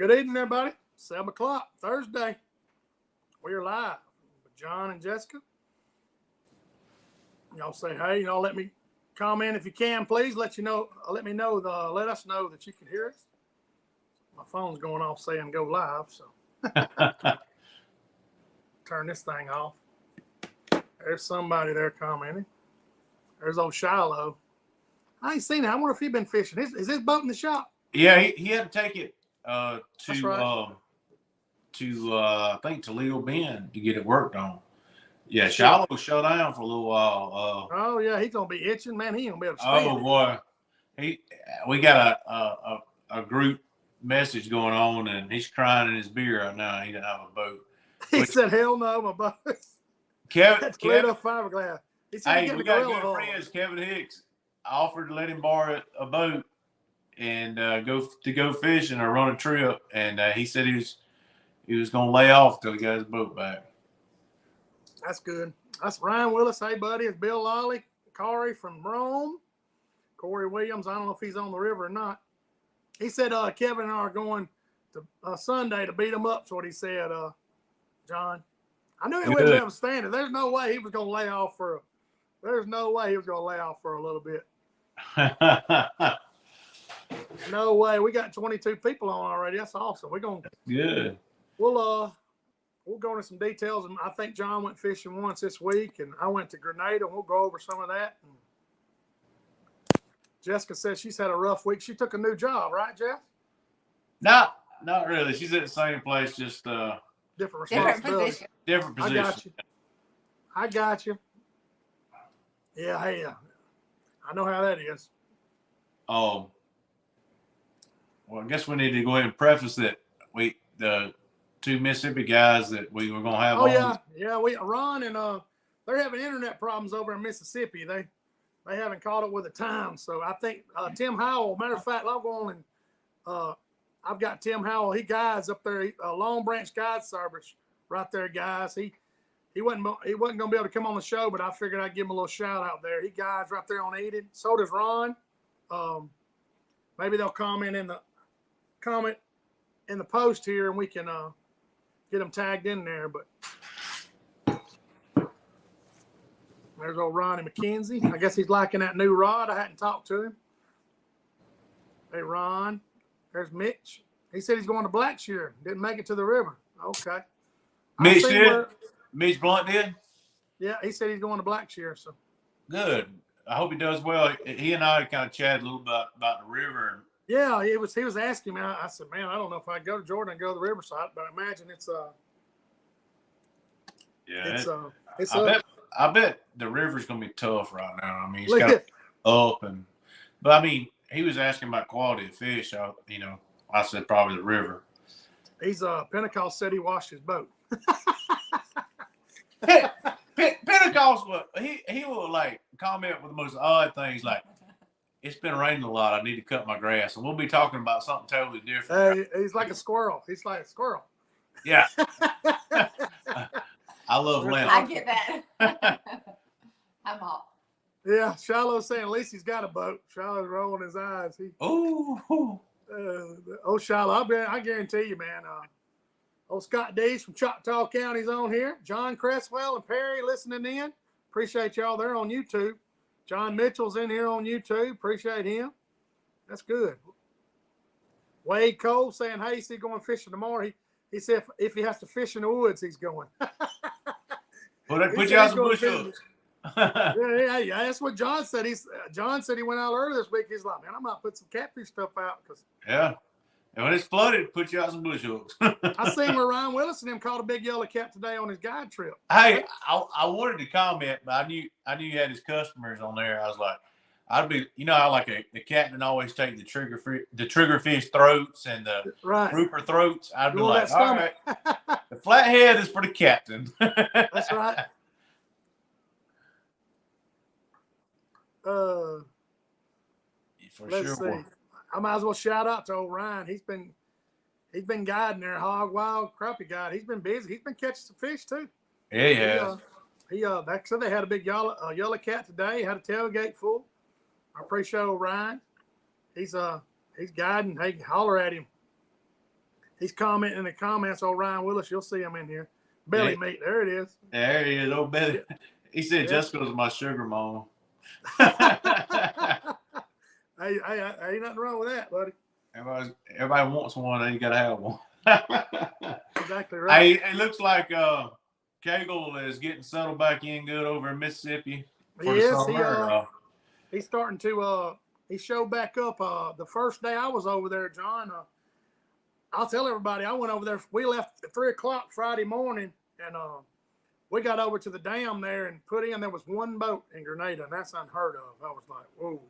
Good evening, everybody. 7 o'clock, Thursday. We're live with John and Jessica. Y'all say hey. Y'all let me comment if you can, please. Let us know that you can hear us. My phone's going off saying go live, so turn this thing off. There's somebody there commenting. There's old Shiloh. I ain't seen it. I wonder if he's been fishing. Is his boat in the shop? Yeah, he had to take it to I think Toledo Bend to get it worked on. Yeah, Shiloh shut down for a little while. Oh yeah, he's gonna be itching, man. He ain't gonna be able to stand it. Boy, we got a group message going on, and he's crying in his beer right now. He doesn't have a boat. He said, "Hell no, my boat." Kevin, fiberglass. He said, hey, we got good friends. Kevin Hicks offered to let him borrow a boat and go fishing or run a trip, and he said he was going to lay off till he got his boat back. That's good. That's Ryan Willis. Hey, buddy. It's Bill Lolly, Corey from Rome, Corey Williams. I don't know if he's on the river or not. He said Kevin and I are going to Sunday to beat him up. That's what he said, John. I knew he wouldn't be able to stand it. There's no way he was going to lay off for a little bit. No way. We got 22 people on already. That's awesome. We're going to good. We'll go into some details. And I think John went fishing once this week, and I went to Grenada. We'll go over some of that. And Jessica says she's had a rough week. She took a new job, right, Jess? No, not really. She's at the same place, just different responsibility. Different position. I got you. Yeah, hey, I know how that is. Well, I guess we need to go ahead and preface that the two Mississippi guys that we were going to have on. Ron and they're having internet problems over in Mississippi. They haven't caught up with the time. So I think Tim Howell, matter of fact, I'll go on and I've got Tim Howell. He guides up there, Long Branch Guide Service right there, guys. He wasn't going to be able to come on the show, but I figured I'd give him a little shout out there. He guides right there on Eden. So does Ron. Maybe they'll comment in the post here, and we can get them tagged in there. But there's old Ronnie McKenzie. I guess he's liking that new rod. I hadn't talked to him. Hey, Ron. There's Mitch. He said he's going to Blackshear. Didn't make it to the river. Okay. Mitch did? Mitch Blunt did? Yeah, he said he's going to Blackshear. So good. I hope he does well. He and I kind of chatted a little bit about the river. Yeah, he was asking me. I said, man, I don't know if I go to Jordan and go to the riverside, but I imagine I bet the river's gonna be tough right now. I mean, it's got up but I mean, he was asking about quality of fish. I said probably the river. He's Pentecost said he washed his boat. Pentecost he will like comment with the most odd things like, it's been raining a lot. I need to cut my grass. And we'll be talking about something totally different. He's like a squirrel. He's like a squirrel. Yeah. I love Lent. I get that. I'm off. Yeah, Shiloh's saying at least he's got a boat. Shiloh's rolling his eyes. Shiloh, I guarantee you, man. Old Scott Dees from Choctaw County's on here. John Cresswell and Perry listening in. Appreciate y'all there on YouTube. John Mitchell's in here on YouTube. Appreciate him. That's good. Wade Cole saying, hey, he's going fishing tomorrow. He said if he has to fish in the woods, he's going. Put you out some bush hooks. yeah, that's what John said. John said he went out earlier this week. He's like, man, I might put some catfish stuff out. Yeah. And when it's flooded, put you out some bush hooks. I seen where Ryan Willis and him caught a big yellow cat today on his guide trip. Hey, I wanted to comment, but I knew you had his customers on there. I was like, I'd be, how like the captain always take the triggerfish throats and the grouper throats. I'd be like, all right, the flathead is for the captain. That's right. Let's see. I might as well shout out to old Ryan. He's been guiding there, Hog Wild Crappie Guide. He's been busy. He's been catching some fish too. Yeah, he like I said, they had a big yellow cat today. Had a tailgate full. I appreciate old Ryan. He's guiding. Hey, holler at him. He's commenting in the comments. Oh, Ryan Willis, you'll see him in here. Belly meat. There it is. There he is, old Belly. Yeah. He said Jessica's my sugar mama. Hey, ain't nothing wrong with that, buddy. Everybody wants one, and you gotta have one. Exactly right. Hey, it looks like Cagle is getting settled back in good over in Mississippi. He's starting to he showed back up the first day I was over there, John. I'll tell everybody I went over there. We left at 3:00 Friday morning, and we got over to the dam there and put in. There was one boat in Grenada, and that's unheard of. I was like, whoa,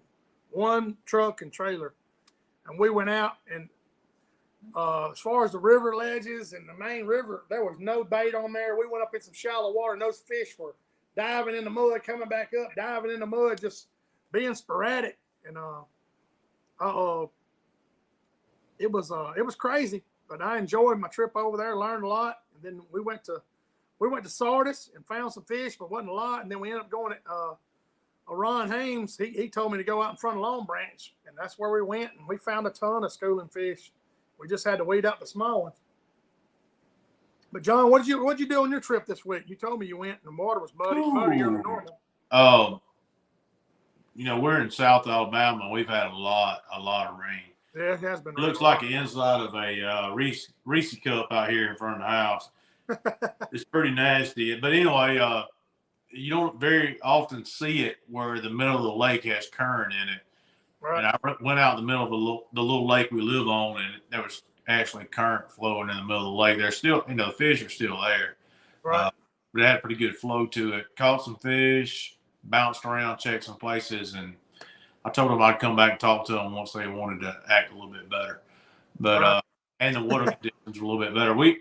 one truck and trailer, and we went out and. As far as the river ledges and the main river, there was no bait on there. We went up in some shallow water, and those fish were diving in the mud, coming back up, diving in the mud, just being sporadic. And it was crazy, but I enjoyed my trip over there, learned a lot. And then we went to Sardis and found some fish, but wasn't a lot. And then we ended up going to Ron Hames. He told me to go out in front of Long Branch, and that's where we went. And we found a ton of schooling fish. We just had to weed out the small ones. But John, what'd you do on your trip this week? You told me you went and the water was muddier than normal. We're in South Alabama. We've had a lot of rain. Yeah, it has been. It looks like the inside of a Reese cup out here in front of the house. It's pretty nasty. But anyway, you don't very often see it where the middle of the lake has current in it. Right. And I went out in the middle of the little lake we live on, and there was actually current flowing in the middle of the lake. There's still, the fish are still there. Right. But it had a pretty good flow to it. Caught some fish, bounced around, checked some places, and I told them I'd come back and talk to them once they wanted to act a little bit better. But and the water conditions were a little bit better. We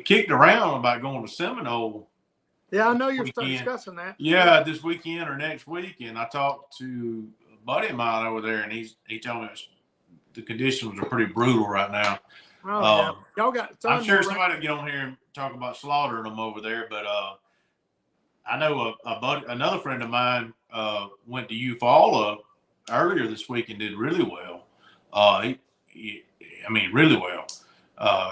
kicked around about going to Seminole. Yeah, I know you're discussing that. Yeah, this weekend or next week, and I talked to buddy of mine over there, and he told me the conditions are pretty brutal right now. Oh, yeah. Y'all got. I'm sure somebody will get on here and talk about slaughtering them over there, but I know another friend of mine went to Eufaula earlier this week and did really well. Really well.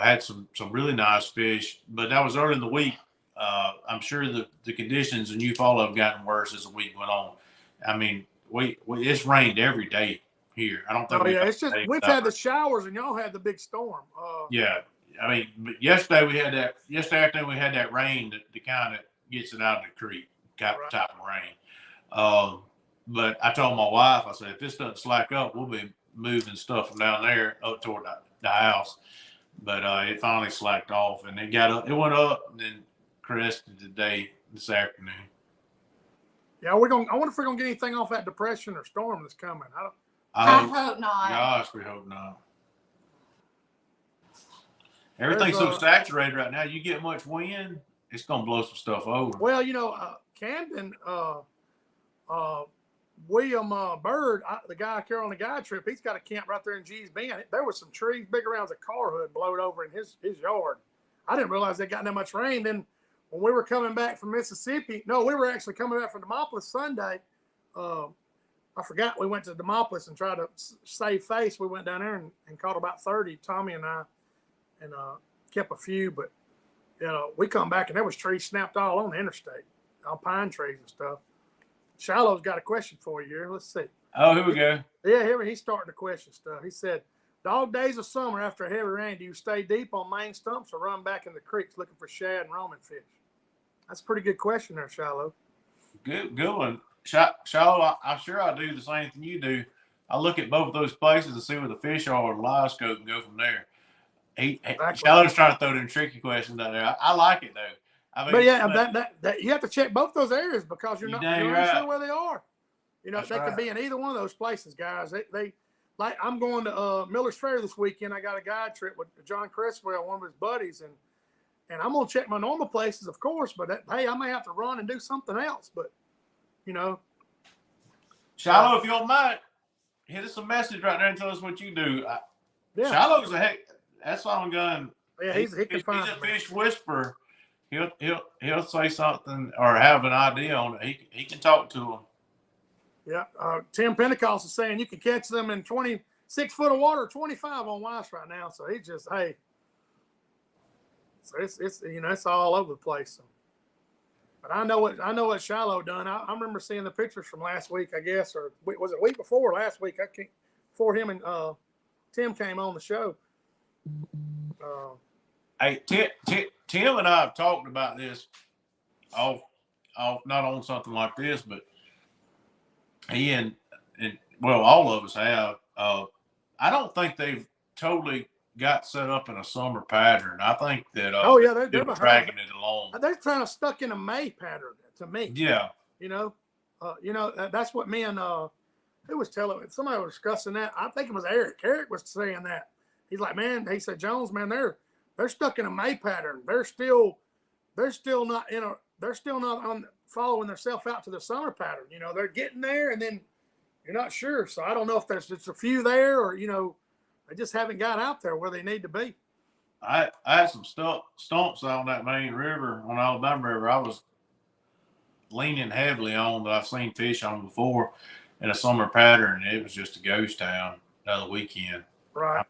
Had some really nice fish, but that was early in the week. I'm sure the conditions in Eufaula have gotten worse as the week went on. I mean, it's rained every day here. I don't think. Oh yeah, it's just we've had the showers and y'all had the big storm. Yeah, yesterday afternoon we had that rain that kind of gets it out of the creek type of rain. But I told my wife, I said, if this doesn't slack up, we'll be moving stuff from down there up toward the house. But it finally slacked off, and it went up and then crested this afternoon. Yeah, I wonder if we're gonna get anything off that depression or storm that's coming. I hope not. Gosh, we hope not. Everything's so saturated right now. You get much wind, it's gonna blow some stuff over. Well, Camden, William Bird, the guy I carry on the guide trip, he's got a camp right there in G's Bend. There was some trees big around as a car hood blowed over in his yard. I didn't realize they got that much rain. Then when we were coming back from Mississippi, we were actually coming back from Demopolis Sunday. I forgot we went to Demopolis and tried to save face. We went down there and caught about 30, Tommy and I, and kept a few. But, we come back and there was trees snapped all on the interstate, all pine trees and stuff. Shallow's got a question for you here. Let's see. Oh, here we go. Yeah, he's starting to question stuff. He said, dog days of summer after a heavy rain, do you stay deep on main stumps or run back in the creeks looking for shad and roaming fish? That's a pretty good question there, Shallow. Good one. Shallow, I'm sure I do the same thing you do. I look at both of those places and see where the fish are with a live scope and go from there. Shallow's trying to throw them tricky questions out there. I like it, though. But you have to check both those areas because you're not sure where they are. Could be in either one of those places, guys. They like I'm going to Miller's Ferry this weekend. I got a guide trip with John Cresswell, one of his buddies, and I'm gonna check my normal places, of course. But hey, I may have to run and do something else. But Shallow, if you don't mind, hit us a message right there and tell us what you do. Shallow's that's on gun. Yeah, he's a fish whisperer. He'll say something or have an idea on it. He can talk to them. Yeah. Tim Pentecost is saying you can catch them in 20 6 foot of water, 25 on Weiss right now. So he's just, hey. So it's you know, it's all over the place. So. But I know what Shiloh done. I remember seeing the pictures from last week, I guess, or was it a week before last week? Before him and Tim came on the show. Hey, Tim and I have talked about this off not on something like this, but he and well, all of us have. I don't think they've totally got set up in a summer pattern. I think that they're dragging it along. They're kind of stuck in a May pattern to me. Yeah. You know, that's what me and who was telling me. Somebody was discussing that. I think it was Eric. Eric was saying that. He's like, man, he said, Jones, man, they're stuck in a May pattern. They're still not on following themselves out to the summer pattern. You know, they're getting there and then you're not sure. So I don't know if there's just a few there or, you know, they just haven't got out there where they need to be. I had some stumps out on that main river, on Alabama River. I was leaning heavily on that I've seen fish on before in a summer pattern. It was just a ghost town the other weekend. Right.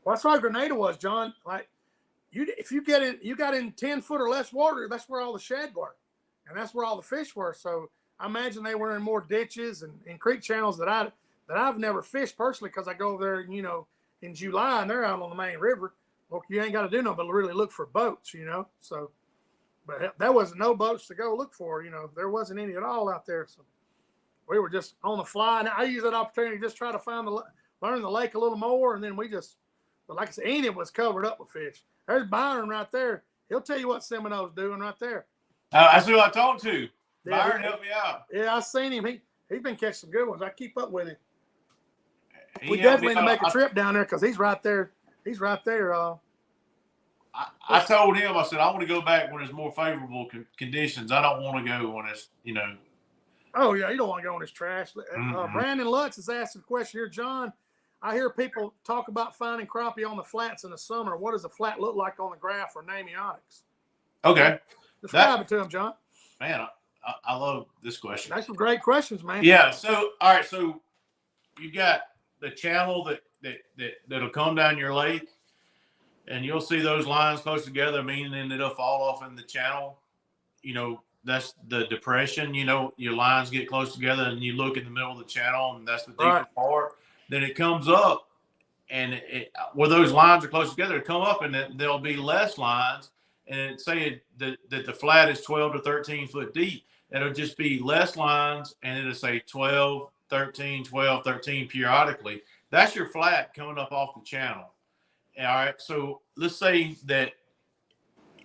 Well, that's why Grenada was, John. Like, if you got in 10 foot or less water, that's where all the shad were, and that's where all the fish were. So I imagine they were in more ditches and creek channels that I've never fished personally because I go over there, you know, in July and they're out on the main river. Well, you ain't got to do nothing but really look for boats, you know. So, but there wasn't no boats to go look for, you know. There wasn't any at all out there. So we were just on the fly. And I used that opportunity to just try to learn the lake a little more, and then we just. But like I said, Enid was covered up with fish. There's Byron right there. He'll tell you what Seminole's doing right there. That's who I talked to. Yeah, Byron helped me out. Yeah, I've seen him. He's been catching some good ones. I keep up with him. We definitely need to make a trip down there because he's right there. He's right there. I told him, I said, I want to go back when it's more favorable conditions. I don't want to go when it's, you know. Oh, yeah, you don't want to go on this trash. Mm-hmm. Brandon Lutz is asking a question here. John, I hear people talk about finding crappie on the flats in the summer. What does a flat look like on the graph or Namionics? Okay. Describe it to him, John. Man, I love this question. That's some great questions, man. Yeah. So, all right. So you got the channel that'll come down your lake, and you'll see those lines close together, meaning it'll fall off in the channel. You know, that's the depression. You know, your lines get close together, and you look in the middle of the channel, and that's the deeper part. Then it comes up, and where those lines are close together, it come up, and there'll be less lines. And say that the flat is 12 to 13 foot deep. It'll just be less lines, and it'll say 12, 13, 12, 13 periodically. That's your flat coming up off the channel. All right. So let's say that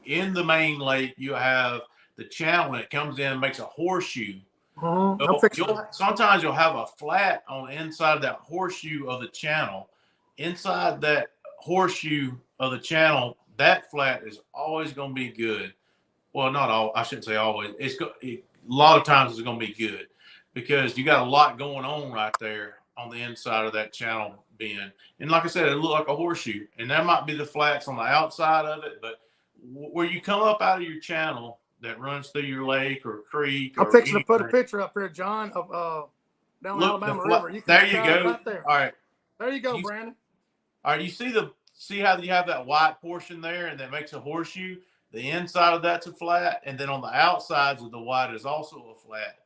in the main lake, you have the channel, and it comes in and makes a horseshoe. Sometimes you'll have a flat on the inside of that horseshoe of the channel. Inside that horseshoe of the channel, that flat is always going to be good. Well, not all. I shouldn't say always. A lot of times it's going to be good because you got a lot going on right there on the inside of that channel bend. And like I said, it look like a horseshoe. And that might be the flats on the outside of it, but where you come up out of your channel that runs through your lake or creek. I'm fixing to put a picture up here, John, of down Alabama River. There you go. Right there. All right. There you go, Brandon. All right. You see how you have that white portion there, and that makes a horseshoe. The inside of that's a flat, and then on the outsides of the white is also a flat.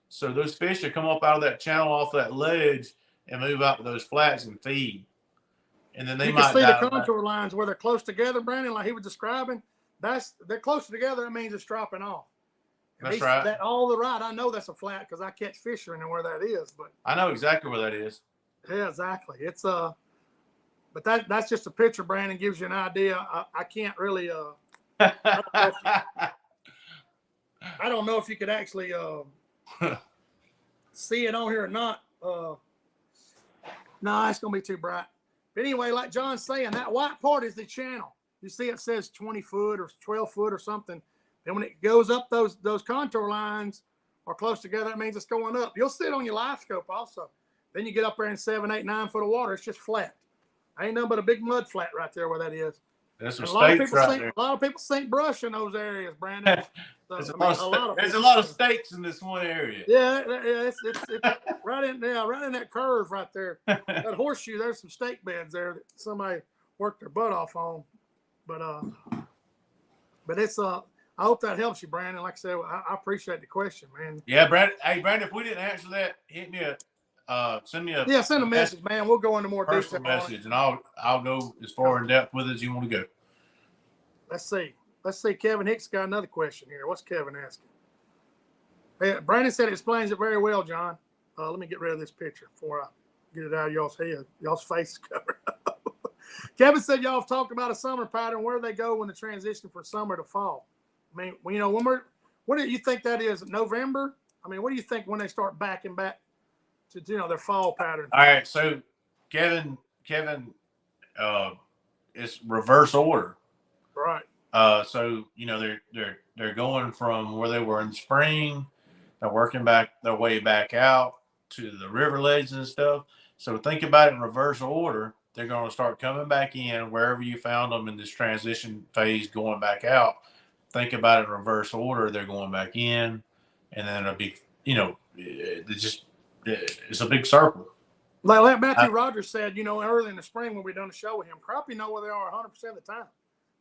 So those fish that come up out of that channel off that ledge and move out to those flats and feed. And then you can see the contour lines where they're close together, Brandon, like he was describing. They're closer together. That means it's dropping off. That's right. That all the right. I know that's a flat because I catch fish in where that is. But I know exactly where that is. Yeah, exactly. It's but that's just a picture. Brandon gives you an idea. I can't really I don't know if you could actually see it on here or not. No, it's gonna be too bright. But anyway, like John's saying, that white part is the channel. You see it says 20 foot or 12 foot or something. And when it goes up, those contour lines are close together. That means it's going up. You'll see it on your live scope also. Then you get up there in 7, 8, 9 foot of water. It's just flat. Ain't nothing but a big mud flat right there where that is. There's some a lot of steaks people right sink, there. A lot of people sink brush in those areas, Brandon. So, There's a a lot of steaks in this one area. Yeah, it's right in that curve right there. That horseshoe, there's some steak beds there that somebody worked their butt off on. But it's I hope that helps you, Brandon. Like I said, I appreciate the question, man. Yeah, Brandon. Hey, Brandon, if we didn't answer that, hit me send me a send a message, man. We'll go into more personal detail message, and I'll go as far in depth with it as you want to go. Let's see. Kevin Hicks got another question here. What's Kevin asking? Hey, Brandon said it explains it very well, John. Let me get rid of this picture before I get it out of y'all's head. Y'all's face is covered up. Kevin said y'all have talked about a summer pattern. Where do they go when the transition from summer to fall? I mean, what do you think that is? November? I mean, what do you think when they start backing back to their fall pattern? All right, so Kevin, it's reverse order. Right. So they're going from where they were in the spring. They're working back their way back out to the river ledges and stuff. So think about it in reverse order. They're going to start coming back in wherever you found them in this transition phase, going back out. Think about it in reverse order. They're going back in, and then it'll be, it's a big circle. Like Matthew Rogers said, early in the spring when we done a show with him, crappie know where they are 100% of the time.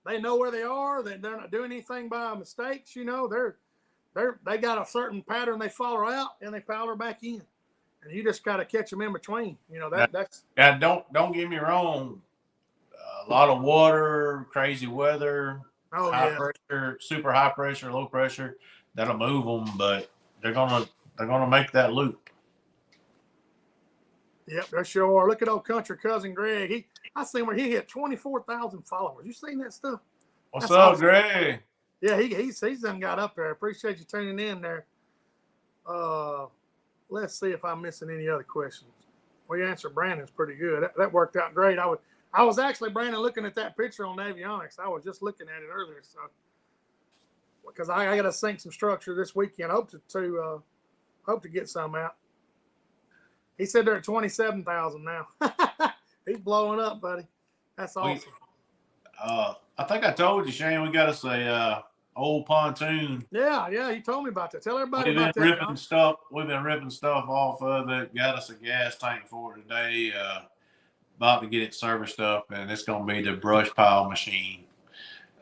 They know where they are. They're not doing anything by mistakes. They got a certain pattern they follow out, and they powder back in. And you just got to catch them in between. That's. Yeah, don't get me wrong. A lot of water, crazy weather, high pressure, super high pressure, low pressure. That'll move them, but they're gonna make that loop. Yep, they sure are. Look at old country cousin Greg. I seen where he hit 24,000 followers. You seen that stuff? What's up, awesome. Greg? Yeah, he's done got up there. Appreciate you tuning in there. Let's see if I'm missing any other questions. We answered Brandon's pretty good. That worked out great. I was actually, Brandon, looking at that picture on Avionics. I was just looking at it earlier, so because I got to sink some structure this weekend. I hope to get some out. He said they're at 27,000 now. He's blowing up, buddy. That's awesome. I think I told you, Shane, we got us a old pontoon. Yeah, you told me about that. Tell everybody about that. We've been ripping stuff off of it. Got us a gas tank for it today. About to get it serviced up, and it's going to be the brush pile machine.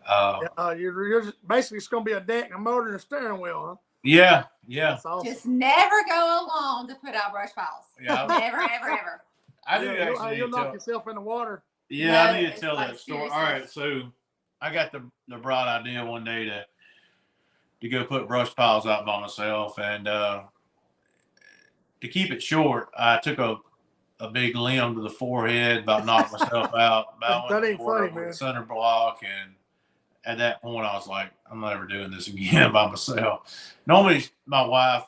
You're just, basically it's going to be a deck, a motor, and a steering wheel, huh? Yeah. That's awesome. Just never go alone to put out brush piles. Yeah. Never, ever. You'll knock yourself in the water. Yeah, I need to tell that story. Seriously. All right, so I got the bright idea one day to go put brush piles out by myself, and to keep it short, I took a big limb to the forehead, about knocked myself out. That ain't funny, man. Center block, and at that point, I was like, I'm never doing this again by myself. Normally, my wife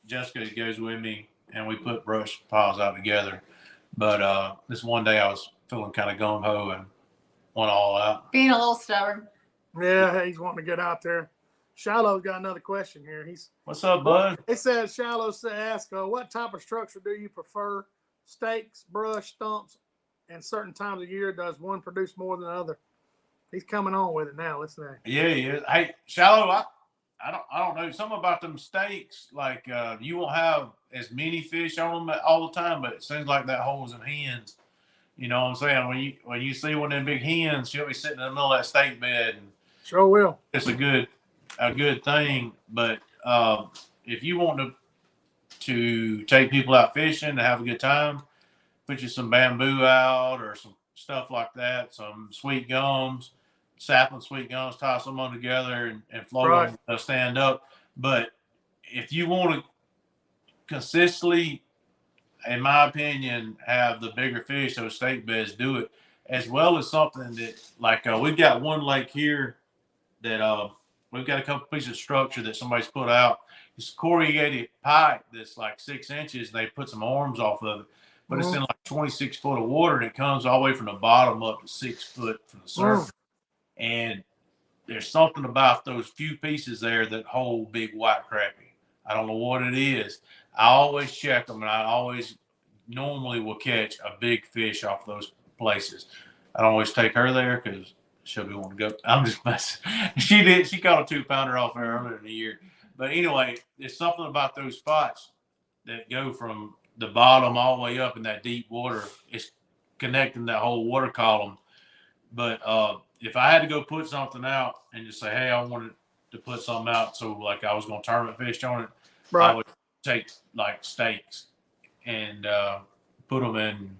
Jessica goes with me, and we put brush piles out together. But this one day, I was feeling kind of gung ho and went all out. Being a little stubborn. Yeah, he's wanting to get out there. Shiloh's got another question here. What's up, bud? It says, Shiloh asks, what type of structure do you prefer? Stakes, brush, stumps, and certain times of year, does one produce more than the other? He's coming on with it now. Listen to that. Yeah, he is. Hey, Shiloh, I don't know. Something about them stakes, like you won't have as many fish on them all the time, but it seems like that holds them hens. You know what I'm saying? When you see one of them big hens, she'll be sitting in the middle of that stake bed. And sure will. It's a good thing. But if you want to take people out fishing to have a good time, put you some bamboo out or some stuff like that, some sweet gums, sapling sweet gums, toss them on together and float right. them, they'll stand up. But if you want to consistently, in my opinion, have the bigger fish, those stake beds, do it, as well as something that, like we've got one lake here that we've got a couple pieces of structure that somebody's put out. It's corrugated pipe that's like 6 inches, and they put some arms off of it. But it's in like 26 foot of water, and it comes all the way from the bottom up to 6 foot from the surface. And there's something about those few pieces there that hold big white crappie. I don't know what it is. I always check them, and I always normally will catch a big fish off those places. I don't always take her there because she'll be wanting to go. I'm just messing. She caught a 2-pounder off there earlier in the year. But anyway, there's something about those spots that go from the bottom all the way up in that deep water. It's connecting that whole water column. But if I had to go put something out and just say, hey, I wanted to put something out, so like I was going to tournament fish on it, Right. I would take like stakes and put them in,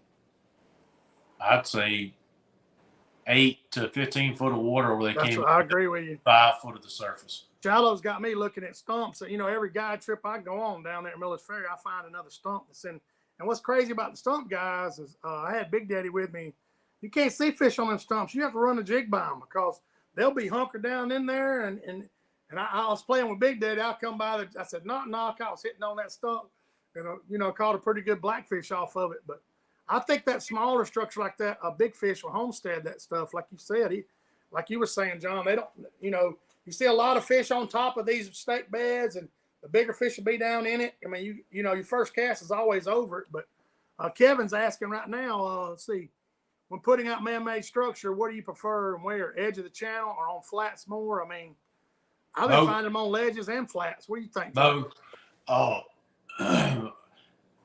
I'd say, 8 to 15 foot of water where they came. I agree with you. 5 foot of the surface. Shallows got me looking at stumps. You know, every guide trip I go on down there at Miller's Ferry, I find another stump that's in. And what's crazy about the stump guys is I had Big Daddy with me. You can't see fish on them stumps. You have to run a jig by them because they'll be hunkered down in there. And I was playing with Big Daddy. I come by, I said, knock. I was hitting on that stump. You know, caught a pretty good blackfish off of it. But I think that smaller structure like that, a big fish will homestead that stuff. Like you said, like you were saying, John, they don't, you know, you see a lot of fish on top of these stake beds, and the bigger fish will be down in it. I mean, you know, your first cast is always over it. But Kevin's asking right now, let's see, when putting out man-made structure, what do you prefer and where? Edge of the channel or on flats more? I mean, I've been finding them on ledges and flats. What do you think? Both. Oh,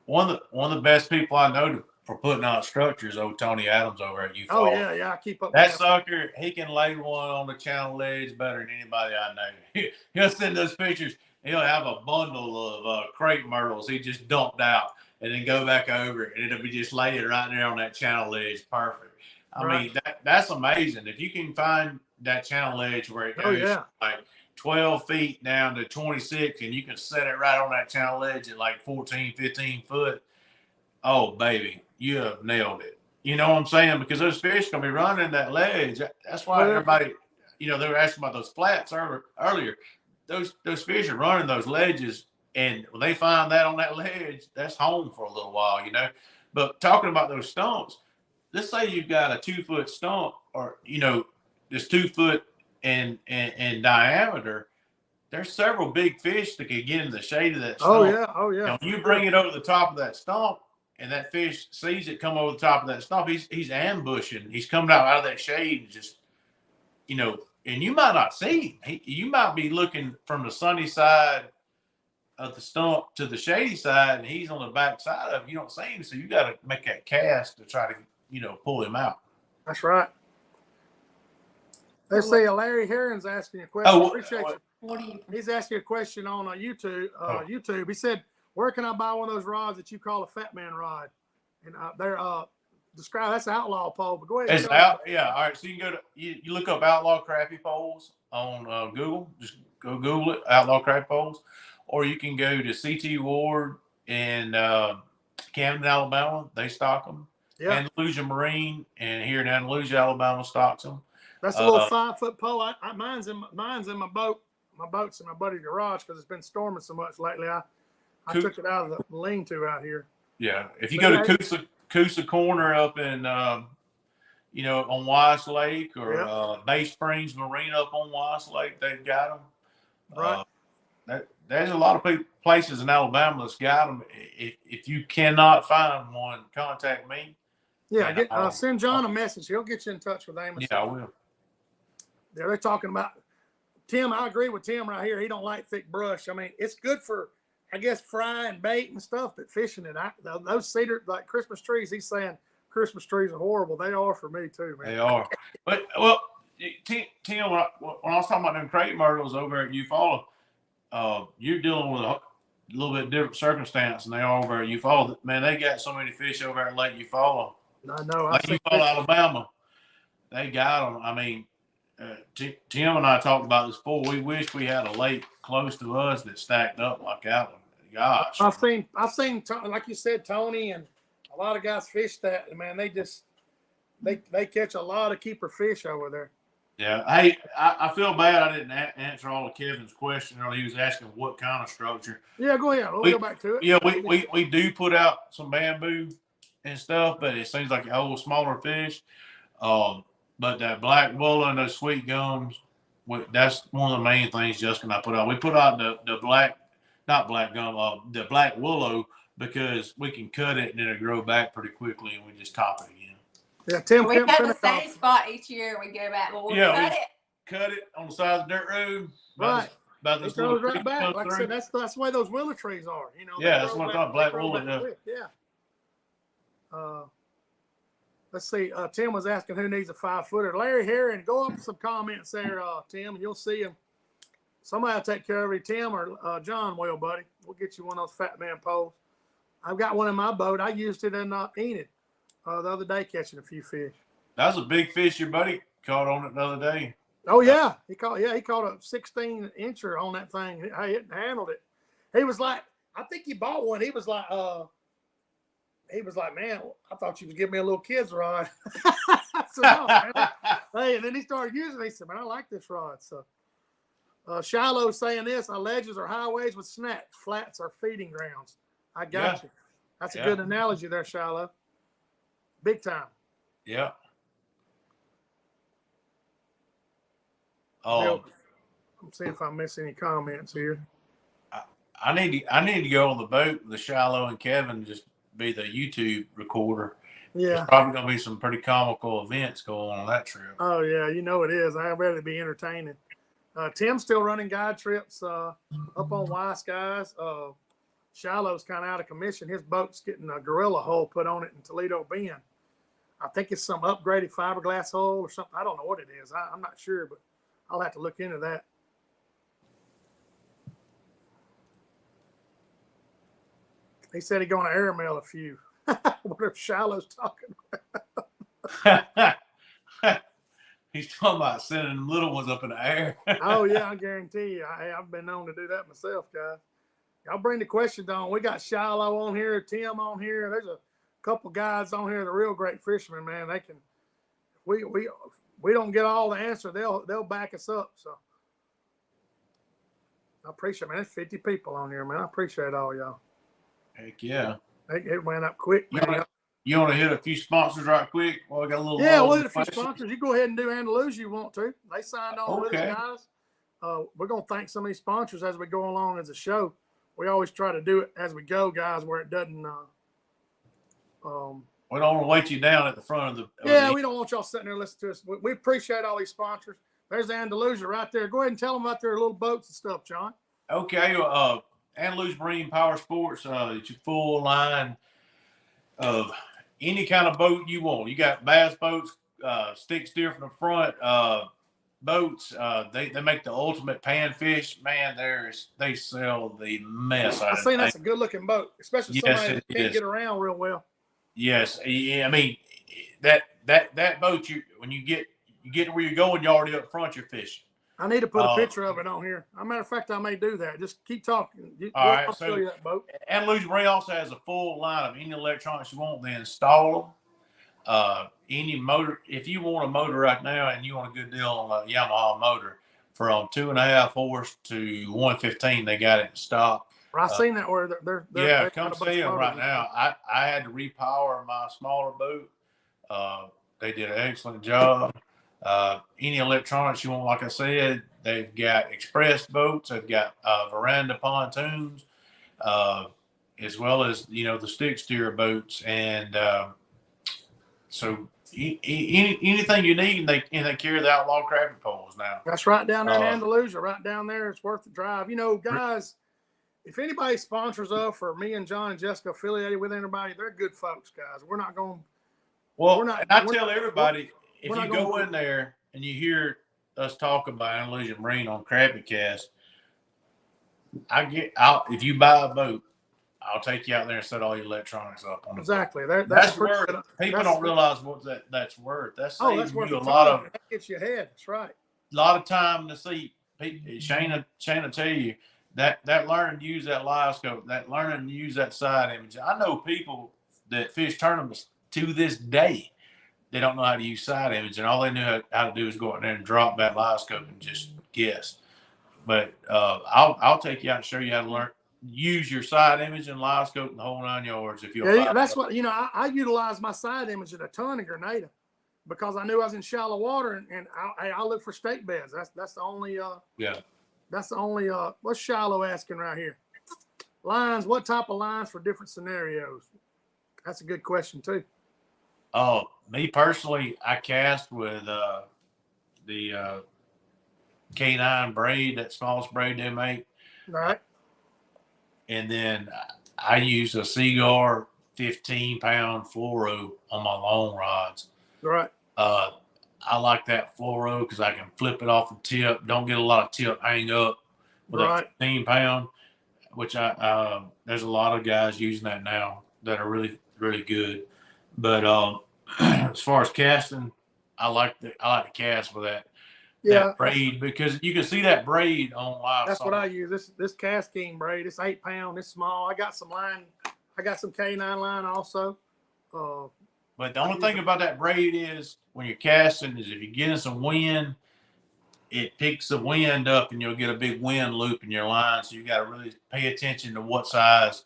one of the best people I know for putting out structures, old Tony Adams over at Howell. Oh yeah, I keep up. That sucker, he can lay one on the channel ledge better than anybody I know. He'll send those pictures. He'll have a bundle of crepe myrtles he just dumped out, and then go back over it, and it'll be just laying right there on that channel ledge, perfect. I mean, that's amazing. If you can find that channel ledge where it goes like 12 feet down to 26, and you can set it right on that channel ledge at like 14, 15 foot. Oh, baby, you have nailed it. You know what I'm saying? Because those fish going to be running that ledge. That's why everybody, you know, they were asking about those flats earlier. Those fish are running those ledges, and when they find that on that ledge, that's home for a little while, you know. But talking about those stumps, let's say you've got a 2 foot stump, or, you know, just 2 foot in diameter. There's several big fish that can get in the shade of that stump. Oh yeah. And when you bring it over the top of that stump, and that fish sees it come over the top of that stump, he's ambushing. He's coming out of that shade and just, you know, and you might not see him. You might be looking from the sunny side of the stump to the shady side, and he's on the back side of it. You don't see him, so you got to make that cast to try to, you know, pull him out. That's right. They say Larry Herron's asking you a question. Appreciate you. What do you? He's asking a question on YouTube. YouTube. He said, "Where can I buy one of those rods that you call a Fat Man rod?" And they're describe. That's outlaw pole. But go ahead. It's out. Yeah. All right. So you can go to you look up outlaw crappie poles on Google. Just go Google it, outlaw crappie poles, or you can go to CT Ward in Camden, Alabama. They stock them. Yeah. Andalusia Marine, and here in Andalusia, Alabama, stocks them. That's a little 5 foot pole. Mine's in my boat. My boat's in my buddy's garage because it's been storming so much lately. I took it out of the lean-to out here. Yeah, if you go to Coosa Corner up in, you know, on Weiss Lake, or Bay Springs Marine up on Weiss Lake, they've got them. Right. There's a lot of places in Alabama that's got them. If you cannot find one, contact me. Yeah, send John a message. He'll get you in touch with Amos. Yeah, I will. They're talking about Tim. I agree with Tim right here. He don't like thick brush. I mean, it's good for, I guess, fry and bait and stuff, but fishing it, those cedar, like Christmas trees, he's saying Christmas trees are horrible. They are for me too, man. They are. But, well, Tim, when I was talking about them crepe myrtles over at Eufaula, you're dealing with a little bit different circumstance than they are over at Eufaula. Man, they got so many fish over at Lake Eufaula. I know. Like Eufaula, Alabama, they got them. I mean, Tim and I talked about this before. We wish we had a lake close to us that stacked up like that one. Gosh, I've seen, like you said, Tony, and a lot of guys fish that. Man, they catch a lot of keeper fish over there. Yeah. Hey, I feel bad I didn't answer all of Kevin's question earlier. He was asking what kind of structure. Yeah, go ahead. We'll go back to it. Yeah, we do put out some bamboo and stuff, but it seems like a whole smaller fish. But that black willow and those sweet gums, that's one of the main things Jessica and I put out. We put out the black willow because we can cut it and it'll grow back pretty quickly, and we just top it again. Yeah, Tim. We Tim have the Pentecost. same spot each year. We go back. Well, we'll Yeah, cut it. Cut it on the side of the dirt road. Right. About It this little goes right creek back. comes Like I through. said, that's the way those willow trees are. You know. Yeah, that's what I thought. Black willow. Yeah. Let's see. Tim was asking who needs a 5-footer. Larry Herring, go up some comments there, Tim, and you'll see him. Somebody will take care of you, Tim or John will, buddy. We'll get you one of those fat man poles. I've got one in my boat. I used it in Enid the other day catching a few fish. That was a big fish your buddy caught on it the other day. Oh yeah, he caught a 16-incher on that thing. He handled it. He was like, I think he bought one. He was like, man, I thought you was giving me a little kid's rod. I said, no, man. Hey, and then he started using it. He said, man, I like this rod. So Shiloh saying this, our ledges are highways with snacks, flats are feeding grounds. I got you. That's a good analogy there, Shiloh. Big time. Yeah. I'm seeing if I miss any comments here. I need to go on the boat with Shiloh and Kevin, just be the YouTube recorder. Yeah. There's probably gonna be some pretty comical events going on that trip. Oh yeah, you know it is. I bet it'd be entertaining. Tim's still running guide trips up on Y Skies. Shiloh's kind of out of commission. His boat's getting a gorilla hull put on it in Toledo Bend. I think it's some upgraded fiberglass hull or something. I don't know what it is. I'm not sure, but I'll have to look into that. He said he's going to airmail a few. What if Shiloh's talking about? He's talking about sending them little ones up in the air. Oh, yeah, I guarantee you. I've been known to do that myself, guys. Y'all bring the questions on. We got Shiloh on here, Tim on here. There's a couple guys on here, the real great fishermen, man. They can we don't get all the answer. They'll back us up. So I appreciate it, man. There's 50 people on here, man. I appreciate all y'all. Heck yeah. It went up quick. You want to hit a few sponsors right quick? Well, I got a little. Yeah, we'll hit a few sponsors. You go ahead and do Andalusia you want to. They signed on with us, guys. We're going to thank some of these sponsors as we go along as a show. We always try to do it as we go, guys, where it doesn't. We don't want to weight you down at the front of the. We don't want y'all sitting there listening to us. We appreciate all these sponsors. There's Andalusia right there. Go ahead and tell them about their little boats and stuff, John. Okay. Andalusia Marine Power Sports. It's your full line of any kind of boat you want. You got bass boats, stick steer from the front, boats. They make the ultimate panfish. Man, they sell the mess out of it. I think that's a good looking boat, especially somebody that can't get around real well. Yes, I mean that boat. When you get to where you're going, you're already up front. You're fishing. I need to put a picture of it on here. As a matter of fact, I may do that. Just keep talking. All right, I'll show you that boat. Andalusia Marine also has a full line of any electronics you want. They install them. Any motor, if you want a motor right now and you want a good deal on a Yamaha motor from 2.5 horse to 115, they got it in stock. I've seen that where they're come see them right now. I had to repower my smaller boat. They did an excellent job. Any electronics you want, like I said, they've got express boats, they've got veranda pontoons, as well as the stick steer boats, and so anything you need, and they carry the Outlaw Crappie poles now. That's right down there in Andalusia, right down there. It's worth the drive. Guys, if anybody sponsors us, or me and John and Jessica affiliated with anybody, they're good folks, guys. We're not going. Well, I tell everybody, if you go in there and you hear us talking about Andalusia Marine on CrappieKast, if you buy a boat, I'll take you out there and set all your electronics up on it. Exactly. That's worth. People don't realize what that's worth. That's worth you a lot of. That gets you ahead. That's right. A lot of time to see. Shana tell you that learning to use that live scope, that learning to use that side image. I know people that fish tournaments to this day. They don't know how to use side image, and all they knew how to do is go out there and drop that live scope and just guess. But I'll take you out and show you how to use your side image and live scope and the whole 9 yards. If you that's what I utilize my side image at a ton of Grenada because I knew I was in shallow water, and I look for stake beds. That's the only That's the only what's Shiloh asking right here? Lines. What type of lines for different scenarios? That's a good question too. Me personally, I cast with the K9 braid, that smallest braid they make. Right. And then I use a Seaguar 15-pound fluoro on my long rods. Right. I like that fluoro because I can flip it off the tip. Don't get a lot of tip hang up with a 15-pound, which there's a lot of guys using that now that are really, really good. But as far as casting, I like to cast with that braid because you can see that braid on live. That's what I use. This cast king braid. It's 8 pound. It's small. I got some line. I got some K9 line also. But the only thing about that braid is when you're casting is if you're getting some wind, it picks the wind up and you'll get a big wind loop in your line. So you got to really pay attention to what size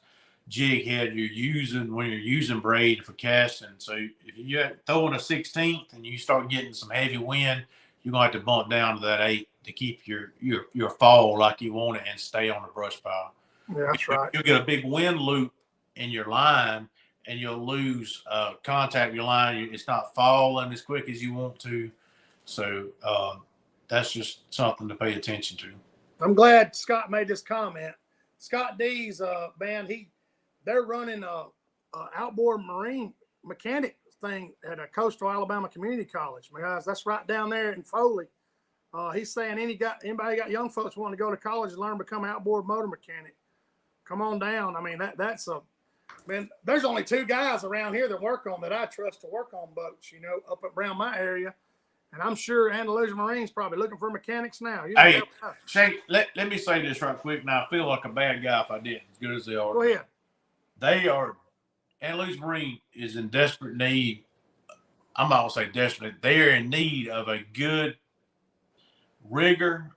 jig head you're using when you're using braid for casting. So if you're throwing a 16th and you start getting some heavy wind, you're going to have to bump down to that 8 to keep your fall like you want it and stay on the brush pile. Yeah, that's right. You'll get a big wind loop in your line and you'll lose contact with your line. It's not falling as quick as you want to. So that's just something to pay attention to. I'm glad Scott made this comment. Scott D's man, they're running a outboard marine mechanic thing at a Coastal Alabama Community College. My guys, that's right down there in Foley. He's saying anybody got young folks wanting to go to college and learn to become an outboard motor mechanic, come on down. I mean, that's man, there's only 2 guys around here that work on that I trust to work on boats, up around my area. And I'm sure Andalusia Marine's probably looking for mechanics now. Hey, Shane, let me say this right quick. Now, I feel like a bad guy if I didn't, as good as they are. Go ahead. Andalusia Marine is in desperate need. I'm not going to say desperate. They're in need of a good rigger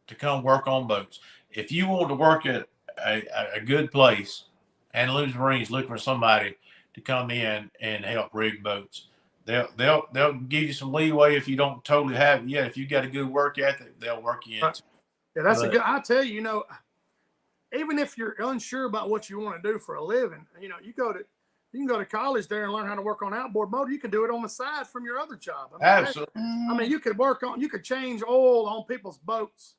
to come work on boats. If you want to work at a good place, Andalusia Marine's looking for somebody to come in and help rig boats. They'll give you some leeway if you don't totally have it yet. If you got a good work ethic, they'll work you into. Yeah, that's a good. I tell you, even if you're unsure about what you want to do for a living, you can go to college there and learn how to work on outboard motor. You can do it on the side from your other job. Absolutely. You could change oil on people's boats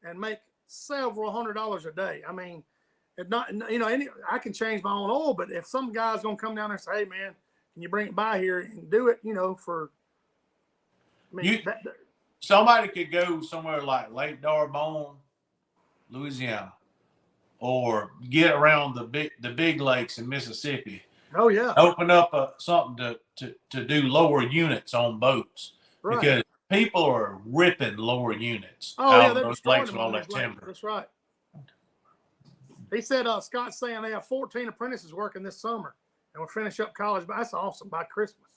and make several $100s a day. I mean, I can change my own oil, but if some guy's gonna come down there and say, "Hey, man, can you bring it by here and do it?" Somebody could go somewhere like Lake D'Arbonne, Louisiana, or get around the big lakes in Mississippi. Oh yeah. Open up something to do lower units on boats, right? Because people are ripping lower units out of those lakes with all that timber. That's right. He said, Scott's saying they have 14 apprentices working this summer and we'll finish up college. But that's awesome by Christmas.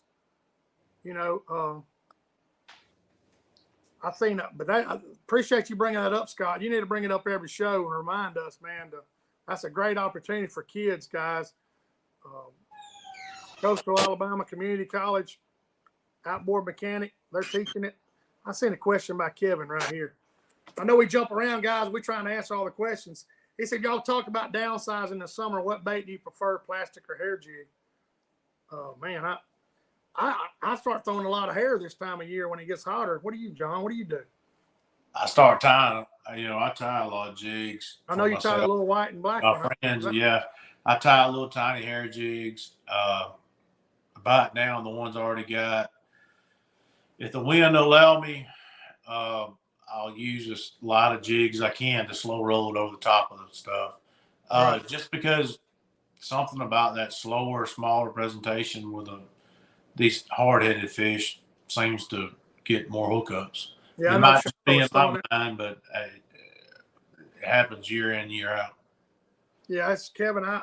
I've seen it, but I appreciate you bringing that up, Scott. You need to bring it up every show and remind us, man. That's a great opportunity for kids, guys. Coastal Alabama Community College, outboard mechanic. They're teaching it. I seen a question by Kevin right here. I know we jump around, guys. We're trying to answer all the questions. He said, y'all talk about downsizing in the summer. What bait do you prefer, plastic or hair jig? Oh, man, I start throwing a lot of hair this time of year when it gets hotter. What do you, John? What do you do? I start tying. I tie a lot of jigs. I know you tie a little white and black. My friends, yeah. I tie a little tiny hair jigs. I bite down the ones I already got. If the wind will allow me, I'll use as light of jigs as I can to slow roll it over the top of the stuff. Right. Just because something about that slower, smaller presentation with these hard-headed fish seems to get more hookups. Yeah, it might just be in my mind, but it happens year in, year out. Yeah, it's Kevin. I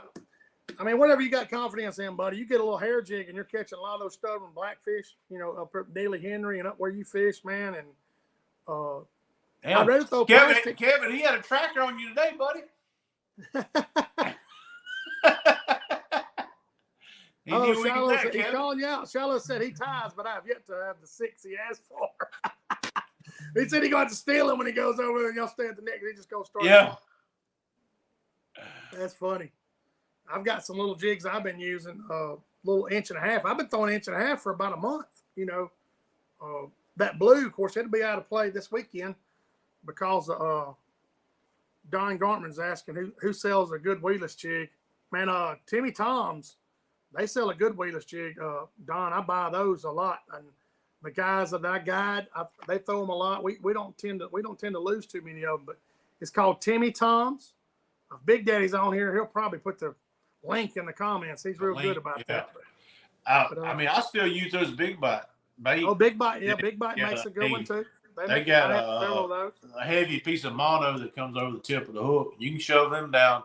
mean, whatever you got confidence in, buddy, you get a little hair jig and you're catching a lot of those stubborn blackfish, up at Daly Henry and up where you fish, man. And I'd rather throw plastic. Kevin, he had a tracker on you today, buddy. He's calling you out. Shallow said he ties, but I have yet to have the 6 he asked for. He said he got to steal him when he goes over there and y'all stay at the neck. He just goes start. Yeah. That's funny. I've got some little jigs I've been using, little little 1.5 inch. I've been throwing 1.5 inch for about a month. You know, that blue, of course, it'll be out of play this weekend because Don Gartman's asking who sells a good weedless jig. Man, Timmy Tom's, they sell a good weedless jig. Don, I buy those a lot, and the guys that I guide, they throw them a lot. We don't tend to lose too many of them, but it's called Timmy Tom's. If Big Daddy's on here, he'll probably put the link in the comments. He's real good about that. I mean, I still use those Big Bite. Oh, Big Bite, yeah, Big Bite makes a good one too. They got a heavy piece of mono that comes over the tip of the hook. You can shove them down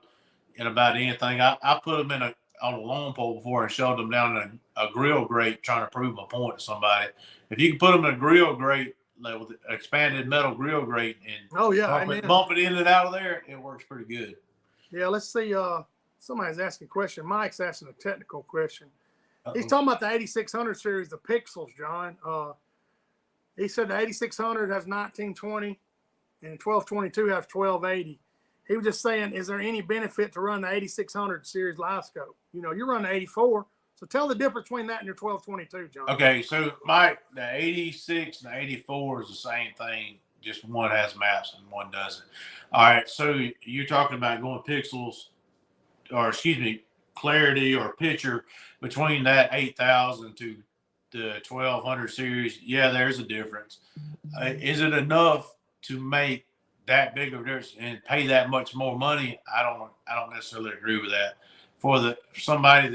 in about anything. I put them on a long pole before and shoved them down in a grill grate trying to prove my point to somebody. If you can put them in a grill grate, like with an expanded metal grill grate, and bump it in and out of there, it works pretty good. Yeah, let's see. Somebody's asking a question. Mike's asking a technical question. He's talking about the 8600 series, the pixels, John. He said the 8600 has 1920 and 1222 has 1280. He was just saying, is there any benefit to run the 8600 series live scope? You know, you're running 84. So tell the difference between that and your 1222, John. Okay, so Mike, the 86 and the 84 is the same thing. Just one has maps and one doesn't. All right, so you're talking about going pixels, or excuse me, clarity or picture between that 8,000 to the 1200 series. Yeah, there's a difference. Is it enough to make that big of a difference and pay that much more money? I don't necessarily agree with that. For somebody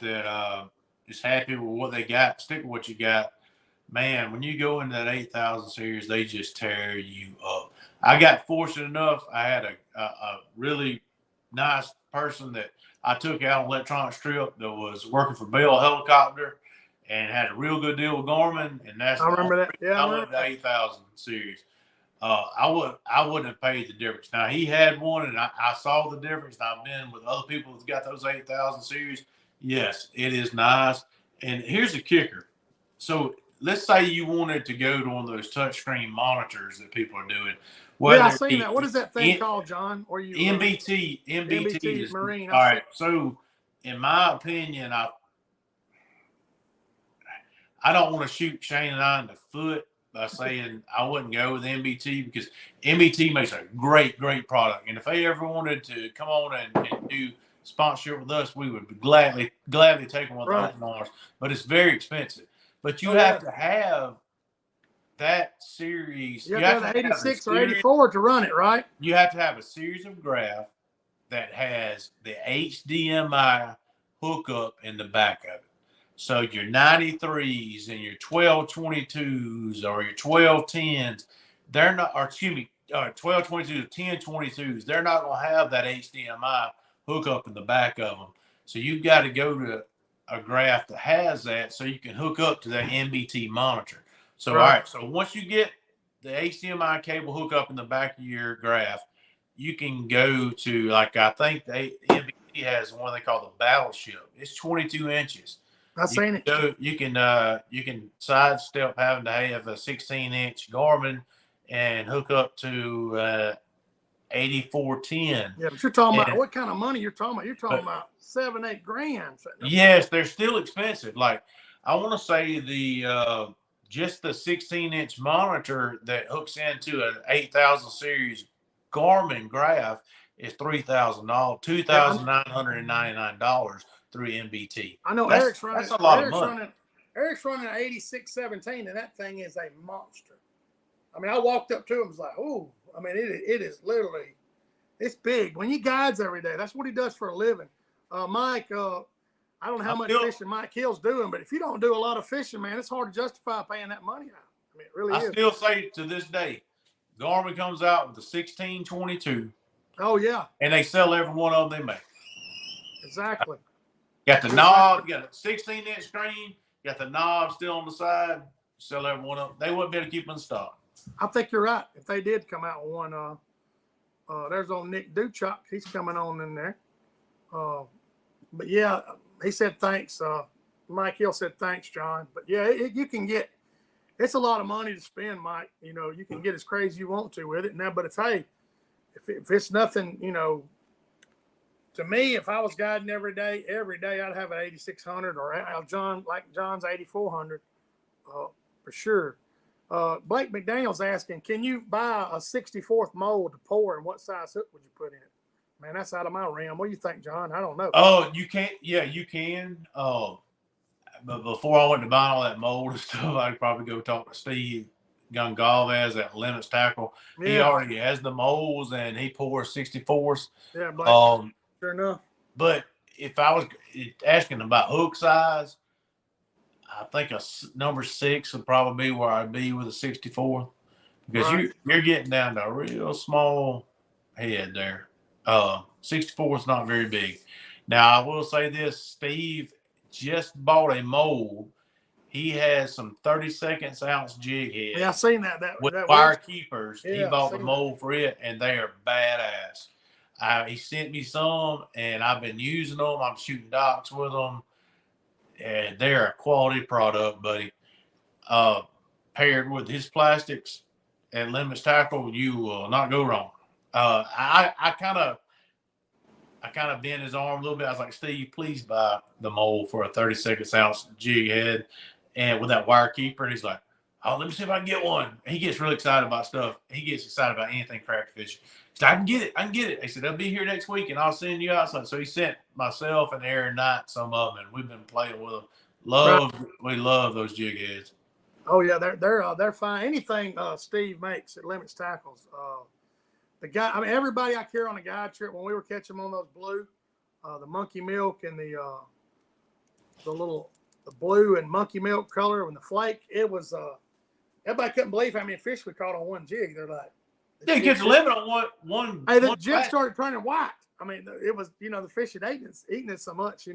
that is happy with what they got, stick with what you got. Man, when you go into that 8,000 series, they just tear you up. I got fortunate enough. I had a really nice person that I took out on an electronic strip that was working for Bell Helicopter and had a real good deal with Garmin. And that's I remember that. Yeah, I love the 8,000 series. I wouldn't have paid the difference. Now he had one, and I saw the difference. And I've been with other people that's got those 8,000 series. Yes, it is nice. And here's the kicker. So let's say you wanted to go to one of those touchscreen monitors that people are doing. Yeah, I've seen that. What is that thing called, John? Or you MBT is Marine. All right. So in my opinion, I don't want to shoot Shane and I in the foot by saying I wouldn't go with MBT, because MBT makes a great product. And if they ever wanted to come on and do sponsorship with us, we would gladly take them with open arms. But it's very expensive. But you have to have that series. You have to have 86 or 84 to run it, right? You have to have a series of graph that has the HDMI hookup in the back of it. So your 93s and your 1222s or your 1210s, they're not, or excuse me, 1222s or 1022s, they're not going to have that HDMI hookup in the back of them. So you've got to go to a graph that has that so you can hook up to that MBT monitor. So, all right, so once you get the HDMI cable hookup in the back of your graph, you can go to, like, I think the MBT has one they call the Battleship. It's 22 inches. I've seen it. You can sidestep having to have a 16-inch Garmin and hook up to 8410. Yeah, but you're talking about what kind of money you're talking about? You're talking about $7-8 grand. Yes, they're still expensive. Like, I want to say the just the 16-inch monitor that hooks into an 8,000 series Garmin graph is $3,000, $2,999 through MBT. I know Eric's running. That's a lot of money. Eric's running an 8617, and that thing is a monster. I mean, I walked up to him and was like, "Oh, I mean, it is literally, it's big." When he guides every day, that's what he does for a living. Mike, I don't know how much fishing Mike Hill's doing, but if you don't do a lot of fishing, man, it's hard to justify paying that money out. I mean, it really is. I still say to this day, Garmin comes out with the 1622. Oh, yeah. And they sell every one of them they make. Exactly. Got the knob, you got a 16-inch screen, got the knob still on the side, sell every one of them. They wouldn't be able to keep them in stock. I think you're right. If they did come out with one, there's old Nick Duchuk. He's coming on in there. But yeah, he said thanks. Mike Hill said thanks, John. But yeah, you can get, it's a lot of money to spend, Mike. You know, you can get as crazy as you want to with it now. But if it's nothing, you know, to me, if I was guiding every day, I'd have an 8600 or John's 8400, for sure. Blake McDaniel's asking, can you buy a 64th mold to pour, and what size hook would you put in it? Man, that's out of my realm. What do you think, John? I don't know. Oh, you can't. Yeah, you can. But before I went to buying all that mold and stuff, I'd probably go talk to Steve Gongalves at Limits Tackle. Yeah. He already has the molds and he pours 64s. Yeah, Blake. Sure enough. But if I was asking about hook size, I think a number 6 would probably be where I'd be with a 64, because you're getting down to a real small head there. 64 is not very big. Now I will say this: Steve just bought a mold. He has some 32 ounce jig heads. Yeah, I seen that. With wire keepers. Yeah, he bought the mold for it, and they are badass. He sent me some, and I've been using them. I'm shooting docks with them, and they're a quality product, buddy. Paired with his plastics and Limits Tackle, you will not go wrong. I kind of bent his arm a little bit. I was like, Steve, please buy the mold for a 32 ounce jig head and with that wire keeper. And he's like, oh, let me see if I can get one. And he gets really excited about stuff. He gets excited about anything crappie fishing. He said, I can get it. He said, I'll be here next week and I'll send you out. So he sent myself and Aaron Knight some of them, and we've been playing with them. We love those jig heads. Oh yeah, they're fine. Anything Steve makes at Limits Tackles. The guy, I mean, everybody I carry on a guide trip, when we were catching them on those blue, the monkey milk and the blue and monkey milk color and the flake, it was everybody couldn't believe how many fish we caught on one jig. They're like, yeah, you get the limit on one. Hey, the jig started turning white. I mean, it was, the fish had eaten it so much,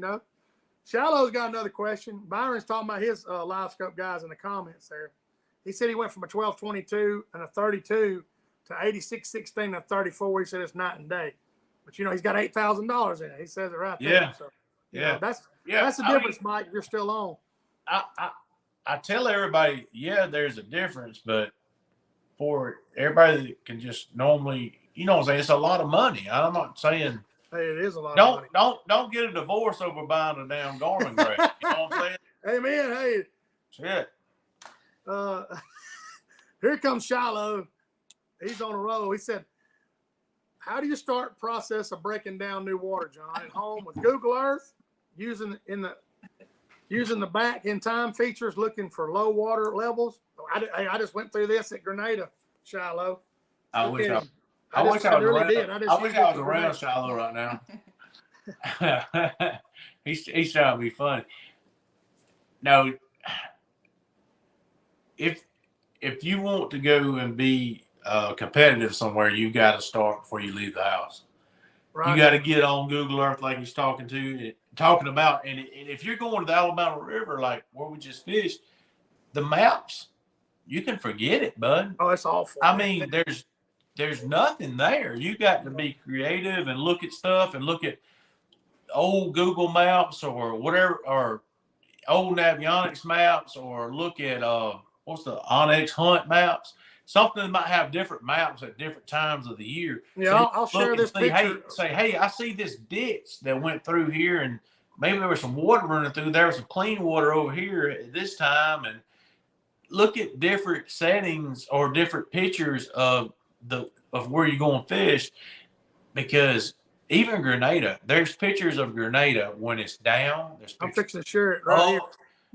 Shallow's got another question. Byron's talking about his live scope guys in the comments there. He said he went from a 12-22 and a 32 to 86-16 and a 34. He said it's night and day. But he's got $8,000 in it. He says it right there. Yeah. So, that's the difference, Mike. You're still on. I tell everybody, there's a difference, but for everybody that can just normally, what I'm saying, it's a lot of money. I'm not saying. Hey, it is a lot of money. Don't get a divorce over buying a damn Garmin grade. You know what I'm saying? Amen. Hey. Shit. Here comes Shiloh. He's on a roll. He said, how do you start process of breaking down new water, John? At home with Google Earth, using the back in time features, looking for low water levels. I just went through this at Grenada, Shiloh. I wish I was around Shiloh right now. He's trying to be funny. No, if you want to go and be competitive somewhere, you got to start before you leave the house. Right. You got to get on Google Earth like he's talking about, and if you're going to the Alabama River, like where we just fished, the maps, you can forget it, bud. Oh, it's awful. I mean, there's nothing there. You got to be creative and look at stuff and look at old Google Maps or whatever, or old Navionics maps, or look at what's the Onyx Hunt maps. Something that might have different maps at different times of the year. Yeah, so I'll share this picture. Hey, I see this ditch that went through here, and maybe there was some water running through. There was some clean water over here at this time, and look at different settings or different pictures of where you're going to fish, because even Grenada, there's pictures of Grenada when it's down. I'm fixing to share it right here.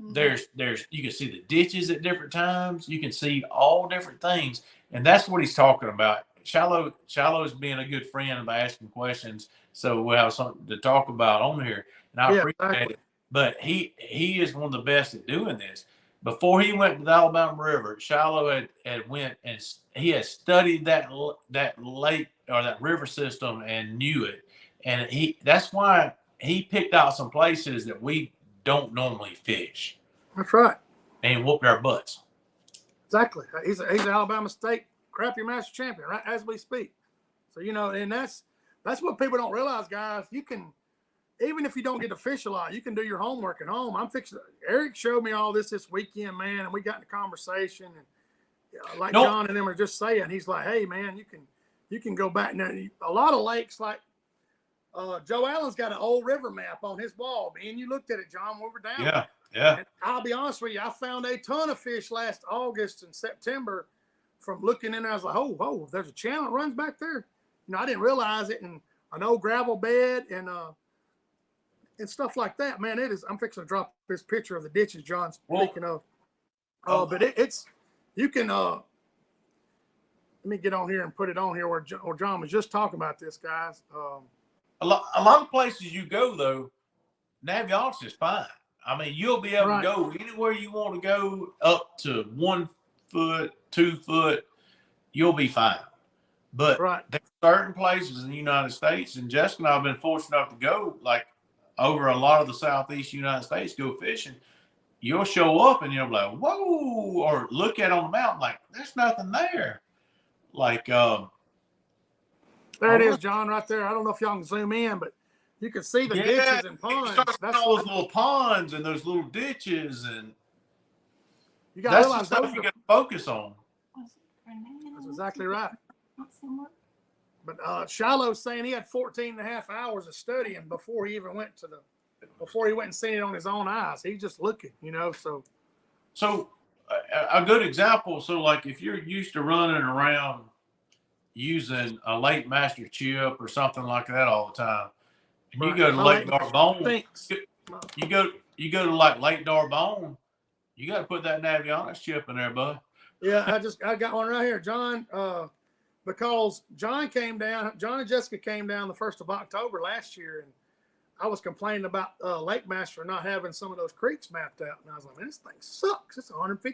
There's you can see the ditches at different times. You can see all different things, and that's what he's talking about. Shiloh's being a good friend by asking questions, so we'll have something to talk about on here, and I appreciate it. But he is one of the best at doing this. Before he went to the Alabama River, Shiloh had went and he had studied that lake or that river system and knew it, and that's why he picked out some places that we don't normally fish. That's right. And whooped our butts. Exactly. He's an Alabama State Crappie Master Champion, right, as we speak. So, and that's what people don't realize, guys. You can, even if you don't get to fish a lot, you can do your homework at home. Eric showed me all this weekend, man, and we got in a conversation, and John and them are just saying, he's like, hey, man, you can go back now. A lot of lakes, like Joe Allen's got an old river map on his wall. Man, you looked at it, John, when we were down. Yeah, yeah. And I'll be honest with you, I found a ton of fish last August and September from looking in there. I was like, oh, there's a channel that runs back there. You know, I didn't realize it. And an old gravel bed and stuff like that. Man, it is. I'm fixing to drop this picture of the ditches John's speaking of. But it's, you can, let me get on here and put it on here where John was just talking about this, guys. A lot of places you go, though, Navionics is fine. I mean, you'll be able to go anywhere you want to go up to 1 foot, 2 foot, you'll be fine. But there's certain places in the United States, and Jessica and I have been fortunate enough to go, like, over a lot of the southeast United States, go fishing. You'll show up and you'll be like, whoa, or look at on the mountain, like, there's nothing there. Like, there it is, John, right there. I don't know if y'all can zoom in, but you can see the ditches and ponds. That's all those little ponds and those little ditches, and you got to realize the stuff you got to focus on. That's exactly right. But Shiloh's saying he had 14 and a half hours of studying before he even went and seen it on his own eyes. He's just looking, you know. So a good example. So, like, if you're used to running around using a Lake Master chip or something like that all the time, and you go to Lake Darbone, you go to like Lake Darbone, you got to put that Navionics chip in there, bud. Yeah, I got one right here, John. Because John and Jessica came down the 1st of October last year, and I was complaining about Lake Master not having some of those creeks mapped out, and I was like, man, this thing sucks. It's $150,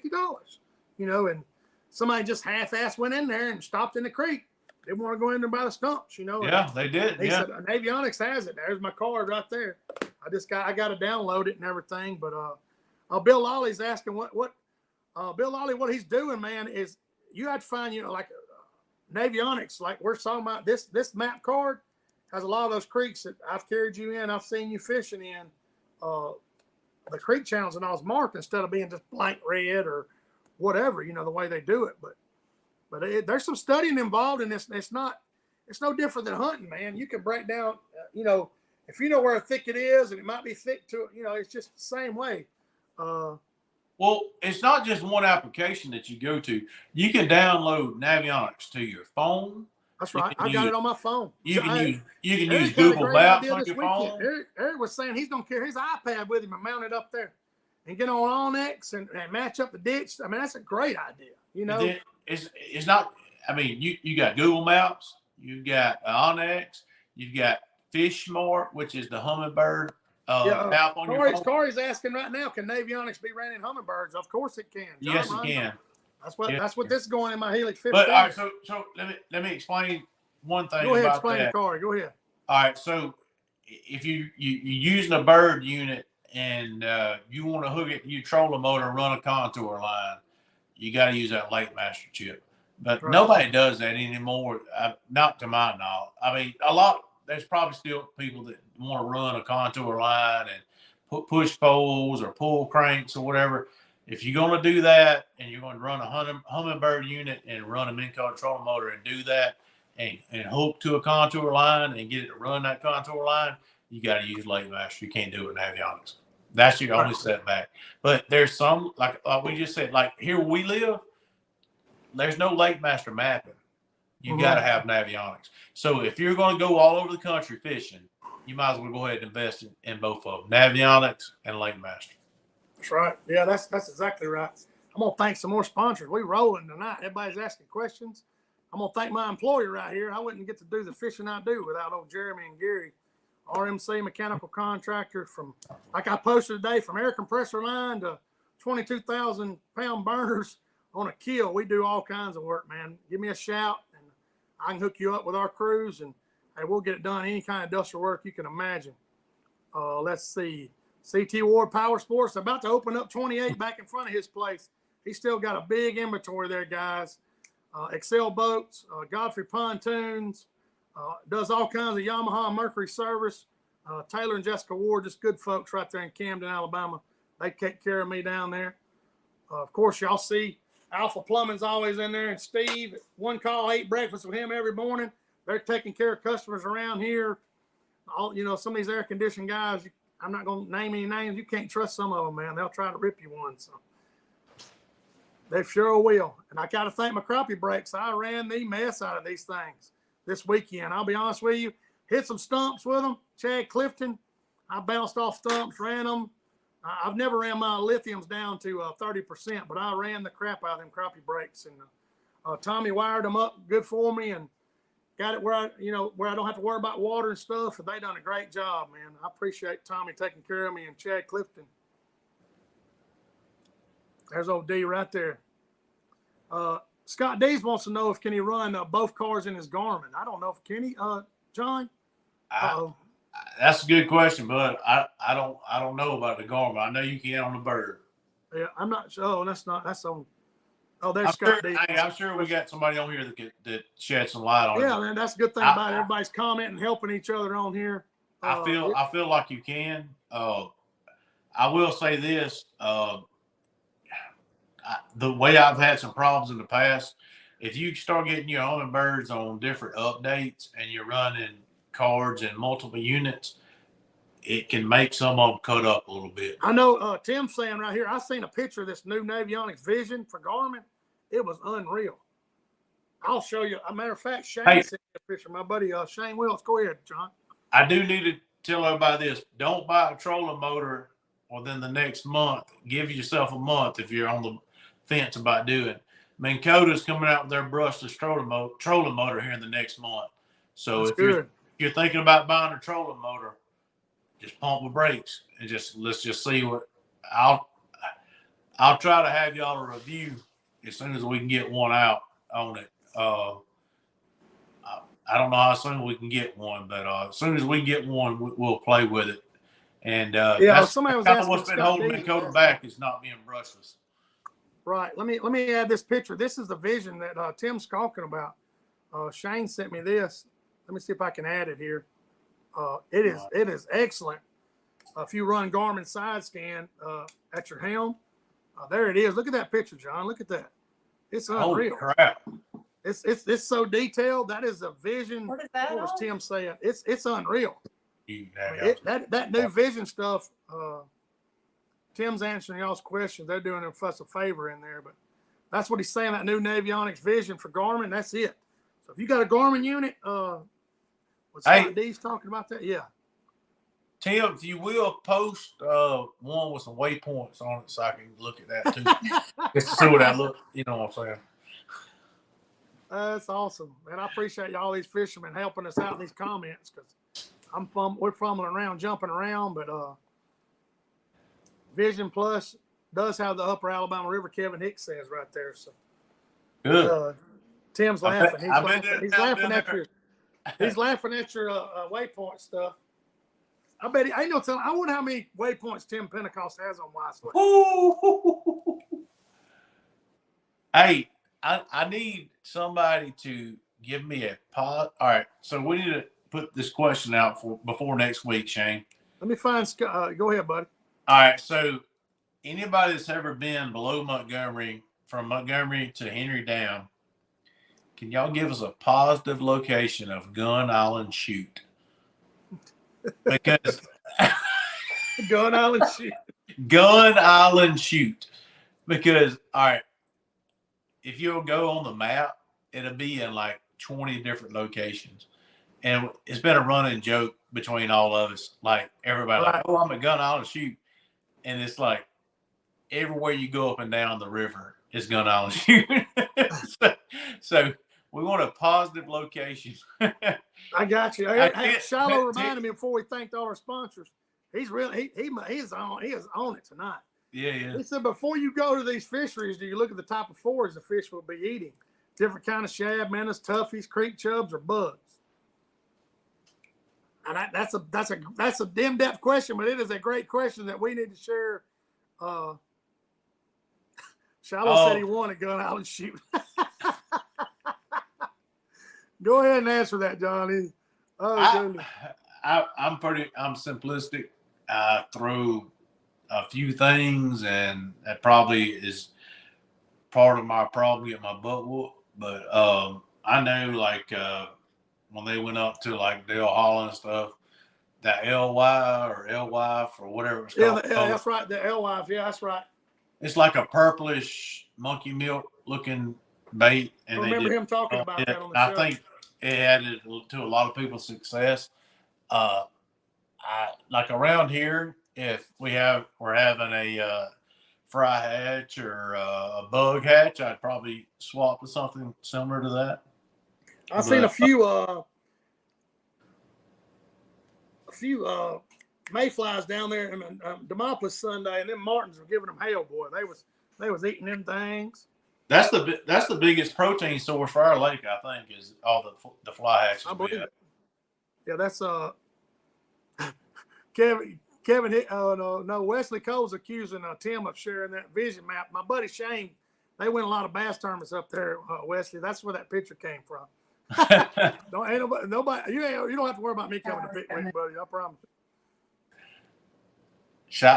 you know, and somebody just half-assed went in there and stopped in the creek. They want to go in there by the stumps, you know. Yeah, they did. They said Navionics has it. There's my card right there. I got to download it and everything. But Bill Lawley's asking what Bill Lawley, what he's doing, man, is you have to find, you know, like Navionics, like we're talking about. This map card has a lot of those creeks that I've carried you in. I've seen you fishing in. The creek channels and all is marked instead of being just blank red or whatever, you know, the way they do it. But there's some studying involved in this. It's no different than hunting, man. You can break down, you know, if you know where a thicket is, and it might be thick to, you know, it's just the same way. Well, it's not just one application that you go to. You can download Navionics to your phone. That's right. I got it on my phone. You can use Google Maps on your phone. Eric was saying he's going to carry his iPad with him and mount it up there and get on Onyx and match up the ditch. I mean, that's a great idea, you know. It's not, I mean, you got Google Maps, you got Onyx, you've got Fish Smart, which is the hummingbird app on your phone. Corey's asking right now, can Navionics be ran in hummingbirds? Of course it can. John, yes, it can. That's what this is going in my Helix 15. But all right, so let me explain one thing. Go ahead, explain it, Corey. Go ahead. All right, so if you're using a bird unit and you want to hook it to your trolling motor and run a contour line, you got to use that Lake Master chip. But nobody does that anymore, not to my knowledge. I mean, there's probably still people that want to run a contour line and push poles or pull cranks or whatever. If you're going to do that and you're going to run a hummingbird unit and run a Minco trolling motor and do that and hook to a contour line and get it to run that contour line, you got to use Lake Master. You can't do it with Navionics. That's your only setback. But there's some, like we just said, like here where we live, there's no Lake Master mapping. You got to have Navionics. So if you're going to go all over the country fishing, you might as well go ahead and invest in both of them, Navionics and Lake Master. That's right. Yeah, that's exactly right. I'm going to thank some more sponsors. We rolling tonight. Everybody's asking questions. I'm going to thank my employer right here. I wouldn't get to do the fishing I do without old Jeremy and Gary. RMC mechanical contractor from, like I posted today, from air compressor line to 22,000 pound burners on a keel. We do all kinds of work, man. Give me a shout and I can hook you up with our crews and hey, we'll get it done. Any kind of industrial work you can imagine. Let's see. CT Ward Power Sports about to open up 28 back in front of his place. He's still got a big inventory there, guys. Excel Boats, Godfrey Pontoons, does all kinds of Yamaha Mercury service. Taylor and Jessica Ward, just good folks right there in Camden, Alabama. They take care of me down there. Of course, y'all see Alpha Plumbing's always in there, and Steve, one call, ate breakfast with him every morning. They're taking care of customers around here. some of these air conditioned guys, I'm not going to name any names. You can't trust some of them, man. They'll try to rip you one. So they sure will. And I got to thank my crappie brakes. I ran the mess out of these things this weekend. I'll be honest with you. Hit some stumps with them. Chad Clifton, I bounced off stumps, ran them. I've never ran my lithiums down to 30%, but I ran the crap out of them crappie brakes. And Tommy wired them up good for me and got it where I don't have to worry about water and stuff. And they done a great job, man. I appreciate Tommy taking care of me and Chad Clifton. There's old D right there. Scott Dees wants to know if can he run both cars in his Garmin. I don't know if can he, John. That's a good question, but I don't know about the Garmin. I know you can on the Bird. Yeah, I'm not sure. Oh, that's on. Oh, there's Scott Dees. I'm sure we got somebody on here that shed some light on it. Yeah, man, that's a good thing about it. Everybody's commenting, helping each other on here. I feel like you can. I will say this. The way I've had some problems in the past, if you start getting your own birds on different updates and you're running cards and multiple units, it can make some of them cut up a little bit. I know Tim's saying right here, I seen a picture of this new Navionics Vision for Garmin. It was unreal. I'll show you. As a matter of fact, Shane sent me a picture. My buddy Shane Wills. Go ahead, John. I do need to tell everybody this. Don't buy a trolling motor within the next month. Give yourself a month if you're on the fence about doing it. Minn Kota's coming out with their brushless trolling motor here in the next month. So if you're thinking about buying a trolling motor, just pump the brakes and let's just see what I'll try to have y'all a review as soon as we can get one out on it. I don't know how soon we can get one, but as soon as we can get one, we'll play with it. And that's somebody was kind of asking what's been holding Minn Kota back is not being brushless. Right. Let me add this picture. This is the Vision that Tim's talking about. Shane sent me this. Let me see if I can add it here. It is excellent. If you run Garmin side scan at your helm, there it is. Look at that picture, John. Look at that. It's unreal. Holy crap. It's so detailed. That is a Vision. What is that? What was Tim saying? It's unreal. That new Vision stuff. Tim's answering y'all's questions. They're doing us a favor in there, but that's what he's saying. That new Navionics Vision for Garmin. That's it. So if you got a Garmin unit, was Scott D's talking about that? Yeah. Tim, if you will, post one with some waypoints on it so I can look at that too. Just to see what that looks. You know what I'm saying? That's awesome, man. I appreciate y'all these fishermen helping us out in these comments because we're fumbling around, jumping around, but Vision Plus does have the Upper Alabama River. Kevin Hicks says right there. So good. Tim's laughing. He's laughing at your waypoint stuff. I bet I know. I wonder how many waypoints Tim Pentecost has on Wisely. Hey, I need somebody to give me a pause. All right, so we need to put this question out before next week, Shane. Let me find Scott. Go ahead, buddy. All right, so anybody that's ever been below Montgomery, from Montgomery to Henry Dam, can y'all give us a positive location of Gun Island Chute? Because Gun Island Chute. Gun Island Chute. Because, all right, if you'll go on the map, it'll be in like 20 different locations. And it's been a running joke between all of us. Like, everybody, like, oh, I'm at Gun Island Chute. And it's like, everywhere you go up and down the river is Gun Island Chute. so we want a positive location. I got you. Shiloh reminded me before we thanked all our sponsors. He's really he is on it tonight. Yeah. He said before you go to these fisheries, do you look at the type of forage the fish will be eating? Different kind of shad, minnows, toughies, creek chubs, or bugs. And that's a in-depth question, but it is a great question that we need to share. Shiloh said he won a Gun Island Chute. Go ahead and answer that, Johnny. I'm simplistic. I throw a few things, and that probably is part of my problem getting my butt whooped. But I know, like when they went up to like Dale Holland and stuff, LY or LY or whatever it's Yeah, called. that's right. The L-Life. Yeah, that's right. It's like a purplish monkey milk looking bait. And I remember him talking about that on the show. I think it added to a lot of people's success. Like around here, if we're having a fry hatch or a bug hatch, I'd probably swap with something similar to that. I've seen a few mayflies down there in Demopolis Sunday, and them Martins were giving them hell, boy. They was eating them things. That's the biggest protein source for our lake, I think, is all the fly hatches. I believe it. Yeah, that's Kevin. No, Wesley Cole's accusing Tim of sharing that vision map. My buddy Shane, they win a lot of bass tournaments up there, Wesley. That's where that picture came from. Nobody. You don't have to worry about me coming to pick with you, buddy. I promise.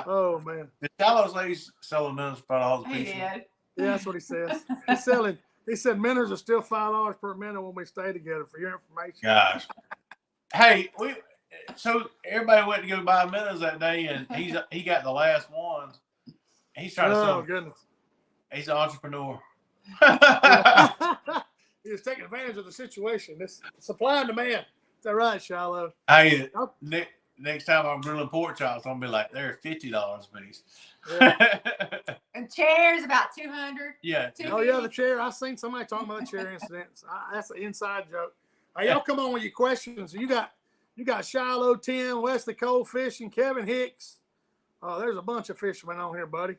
Oh man. Did Shallows ladies selling minnows for all the pieces? He did. Yeah, that's what he says. He said minnows are still $5 per minnow when we stay together. For your information. Gosh. Hey, so everybody went to go buy minnows that day, and he got the last ones. He's trying to sell. Oh goodness. He's an entrepreneur. He was taking advantage of the situation. This supply and demand. Is that right, Shiloh? Hey, next time I'm grilling pork chops, I'm gonna be like, they're $50 a piece. Yeah. And chairs about 200. Yeah. Oh yeah, the chair. I seen somebody talking about the chair incidents. That's an inside joke. Hey, y'all come on with your questions. You got Shiloh, Tim, Wesley Cole fishing, Kevin Hicks. There's a bunch of fishermen on here, buddy.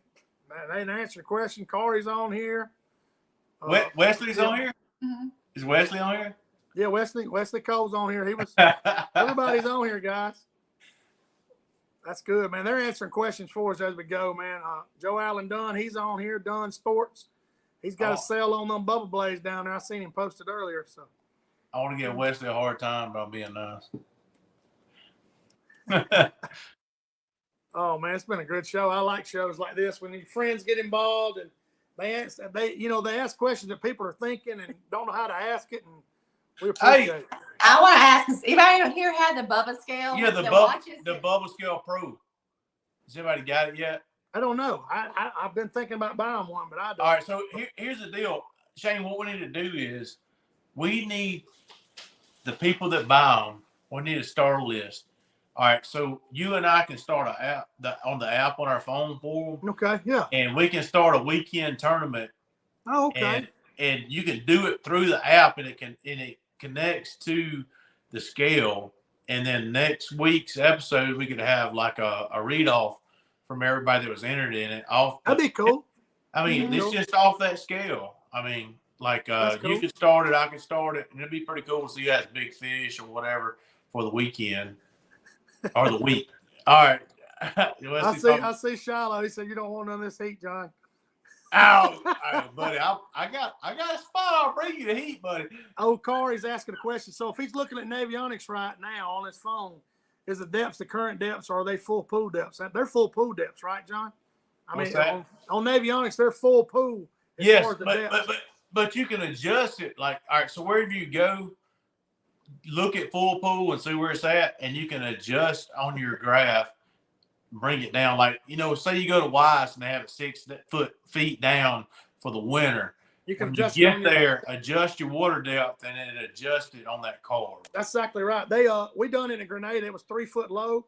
They didn't answer the question. Corey's on here. Wesley's on here? Mm-hmm. Is Wesley on here? Yeah, Wesley Cole's on here. Everybody's on here, guys. That's good, man. They're answering questions for us as we go, man. Joe Allen Dunn, he's on here. Dunn Sports. He's got a sale on them bubble blades down there. I seen him posted earlier. So I want to give Wesley a hard time, but I'm being nice. Oh man, it's been a good show. I like shows like this when your friends get involved and they ask questions that people are thinking and don't know how to ask it, and we appreciate it. I want to ask, has anybody here had the Bubba scale? Yeah, the Bubba Scale Pro. Has anybody got it yet? I don't know. I've been thinking about buying one, but I don't. All right, so here's the deal, Shane. What we need to do is we need the people that buy them. We need to start a list. All right, so you and I can start an app on the app on our phone for them. Okay, yeah. And we can start a weekend tournament. Oh, okay. And you can do it through the app, and it connects to the scale. And then next week's episode, we could have like a read off from everybody that was entered in it. That'd be cool. I mean, it's just off that scale. I mean, like cool. You can start it, I can start it, and it'd be pretty cool to see who has big fish or whatever for the weekend. Or the week. All right. I see Shiloh. He said, "You don't want none of this heat, John." Ow, buddy. I got a spot. I'll bring you the heat, buddy. Oh, Corey's asking a question. So if he's looking at Navionics right now on his phone, is the depths the current depths, or are they full pool depths? They're full pool depths, right, John? I mean, on Navionics, they're full pool. Yes, but you can adjust it. Like, all right, so wherever you go, look at full pool and see where it's at, and you can adjust on your graph, bring it down. Like, say you go to Weiss and they have it 6 feet down for the winter. You can adjust your water depth, and then adjust it on that card. That's exactly right. We done it in Grenada. It was 3 foot low.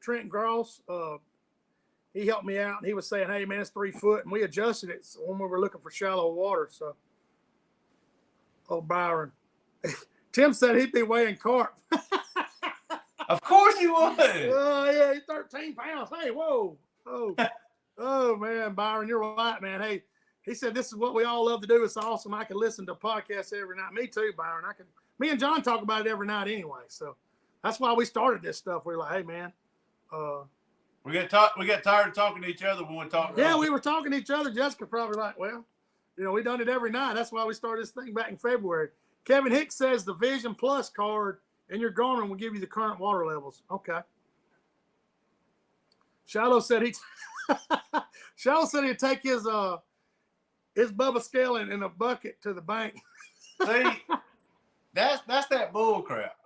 Trent Gross, he helped me out, and he was saying, "Hey man, it's 3 foot," and we adjusted it when we were looking for shallow water. So, Byron. Tim said he'd be weighing carp. Of course he would. Oh, yeah, he's 13 pounds. Hey, whoa. Oh, man, Byron, you're right, man. Hey, he said this is what we all love to do. It's awesome. I can listen to podcasts every night. Me too, Byron. Me and John talk about it every night anyway. So that's why we started this stuff. We were like, hey, man. We got tired of talking to each other when we talked. Yeah, we were talking to each other. Jessica probably like, well, we done it every night. That's why we started this thing back in February. Kevin Hicks says the Vision Plus card in your Garmin will give you the current water levels. Okay. Shiloh said he'd take his Bubba scale in a bucket to the bank. See, that's that bull crap.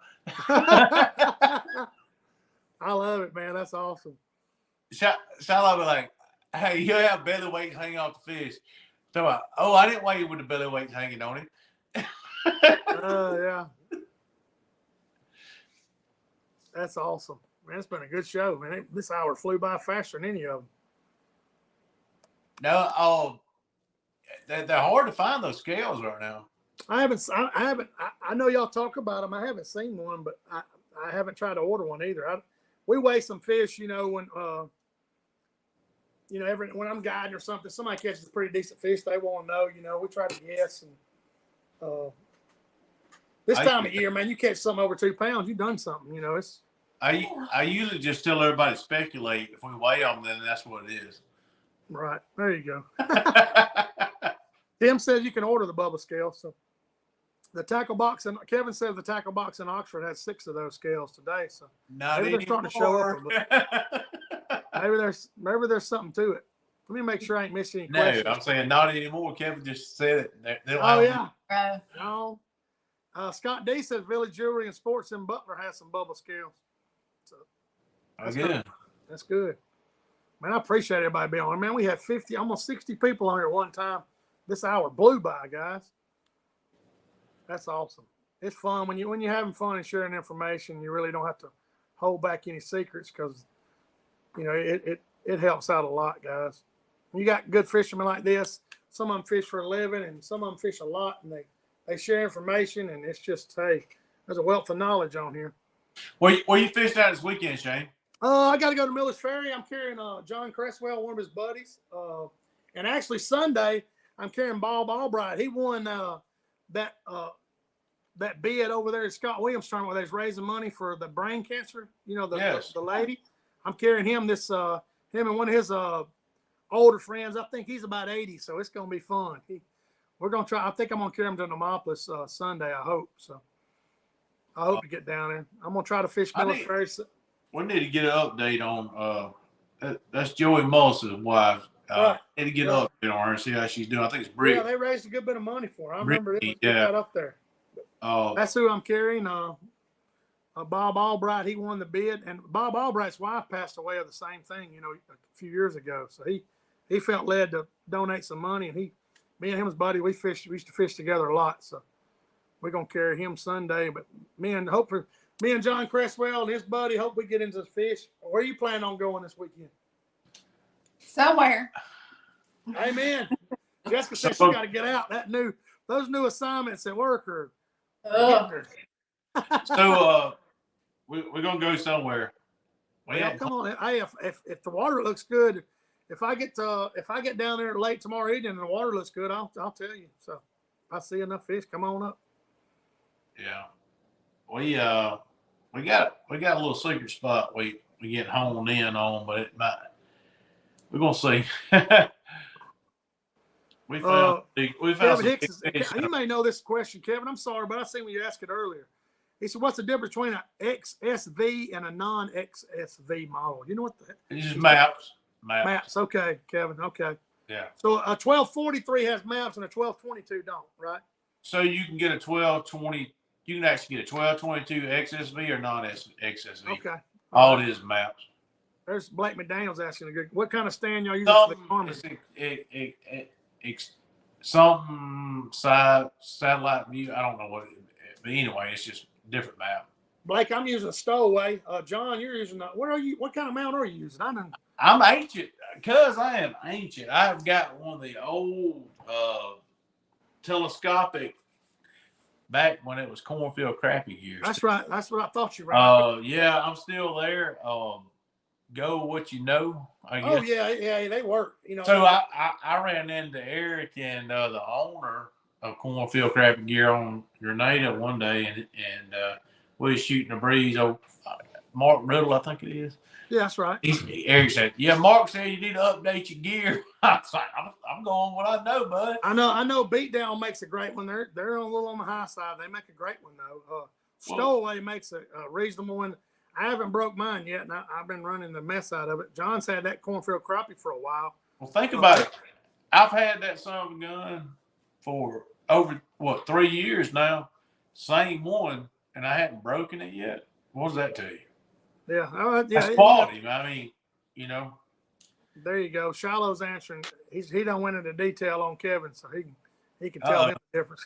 I love it, man. That's awesome. Shiloh be like, hey, you have belly weights hanging off the fish. So I didn't weigh you with the belly weights hanging on it. Yeah. That's awesome. Man, it's been a good show, man. This hour flew by faster than any of them. No, they're hard to find those scales right now. I know y'all talk about them. I haven't seen one, but I haven't tried to order one either. We weigh some fish, when when I'm guiding or something, somebody catches a pretty decent fish, they want to know, we try to guess. And this time of year, man, you catch something over 2 pounds, you've done something, it's. I usually just tell everybody to speculate. If we weigh them, then that's what it is. Right. There you go. Tim says you can order the Bubba scale. So the tackle box, and Kevin says the tackle box in Oxford has 6 of those scales today. So maybe they're starting to show up. Maybe there's something to it. Let me make sure I ain't missing any questions. No, I'm saying not anymore. Kevin just said it. Oh, yeah. No. Scott D says Village Jewelry and Sports in Butler has some Bubba scales. So that's good. That's good. Man, I appreciate everybody being on. Man, we had 50, almost 60 people on here at one time. This hour blew by, guys. That's awesome. It's fun when you're having fun and sharing information. You really don't have to hold back any secrets because it helps out a lot, guys. When you got good fishermen like this, some of them fish for a living and some of them fish a lot, and they share information, and it's just, hey, there's a wealth of knowledge on here. Where you fished out this weekend, Shane? I got to go to Miller's Ferry. I'm carrying John Cresswell, one of his buddies. And actually Sunday, I'm carrying Bob Albright. He won that bid over there at Scott Williams tournament where they was raising money for the brain cancer. The lady. I'm carrying him him and one of his older friends. I think he's about 80, so it's going to be fun. We're going to try. I think I'm going to carry him to Nemopolis Sunday, I hope. So I hope to get down there. I'm going to try to fish Miller's Ferry. We need to get an update on that's Joey Mullis's wife. Right. Need to get an update on her and see how she's doing. I think it's Brittany. Yeah, they raised a good bit of money for her. I remember it was right up there. That's who I'm carrying. Bob Albright, he won the bid, and Bob Albright's wife passed away of the same thing, a few years ago. So he felt led to donate some money, and me and him and his buddy, we used to fish together a lot. So we're gonna carry him Sunday. But me and John Cresswell and his buddy hope we get into the fish. Where are you planning on going this weekend? Somewhere. Amen. Jessica said she got to get out. Those new assignments at work are. So we're gonna go somewhere. Well, come on. If the water looks good, if I get down there late tomorrow evening and the water looks good, I'll tell you. So if I see enough fish, come on up. Yeah. We got a little secret spot we get honed in on, but we're gonna see. we found Kevin Hicks you may know this question, Kevin. I'm sorry, but I seen when you asked it earlier. He said, "What's the difference between an XSV and a non-XSV model?" You know what? It's just maps. Maps. Okay, Kevin. Okay. Yeah. So a 1243 has maps and a 1222 don't, right? So you can get a 1220. You can actually get a 1222 XSV or non-XSV. Okay. All it is maps. There's Blake McDaniel's asking what kind of stand y'all using for the Carmen? Something satellite view. I don't know what it is. But anyway, it's just different map. Blake, I'm using a stowaway. John, you're using what kind of mount are you using? I'm ancient, cuz I am ancient. I've got one of the old telescopic back when it was cornfield crappie gears. That's right. That's what I thought you were. Yeah, I'm still there. Go what you know, I guess. Oh yeah, they work. So I ran into Eric and the owner of cornfield crappie gear on Grenada one day, and we was shooting a breeze. Mark Riddle, I think it is. Yeah, that's right. Eric said, "Yeah, Mark said you need to update your gear." I was like, "I'm going what I know, bud." I know. Beatdown makes a great one. They're a little on the high side. They make a great one though. Stowaway makes a reasonable one. I haven't broke mine yet, and I've been running the mess out of it. John's had that cornfield crappie for a while. Well, think about it. I've had that son of a gun for over 3 years now. Same one, and I hadn't broken it yet. What does that tell you? Yeah. That's quality. I mean, you know. There you go. Shiloh's answering. He don't went into detail on Kevin, so he can tell him the difference.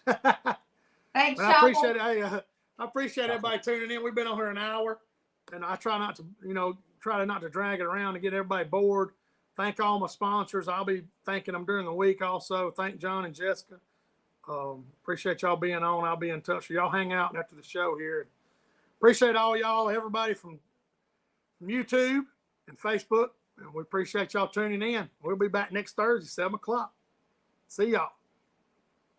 Thanks, I appreciate it. Hey, I appreciate everybody tuning in. We've been on here an hour, and I try not to drag it around and get everybody bored. Thank all my sponsors. I'll be thanking them during the week also. Thank John and Jessica. Appreciate y'all being on. I'll be in touch with y'all. Hang out after the show here. Appreciate all y'all, everybody from YouTube and Facebook. And we appreciate y'all tuning in. We'll be back next Thursday, 7 o'clock. See y'all.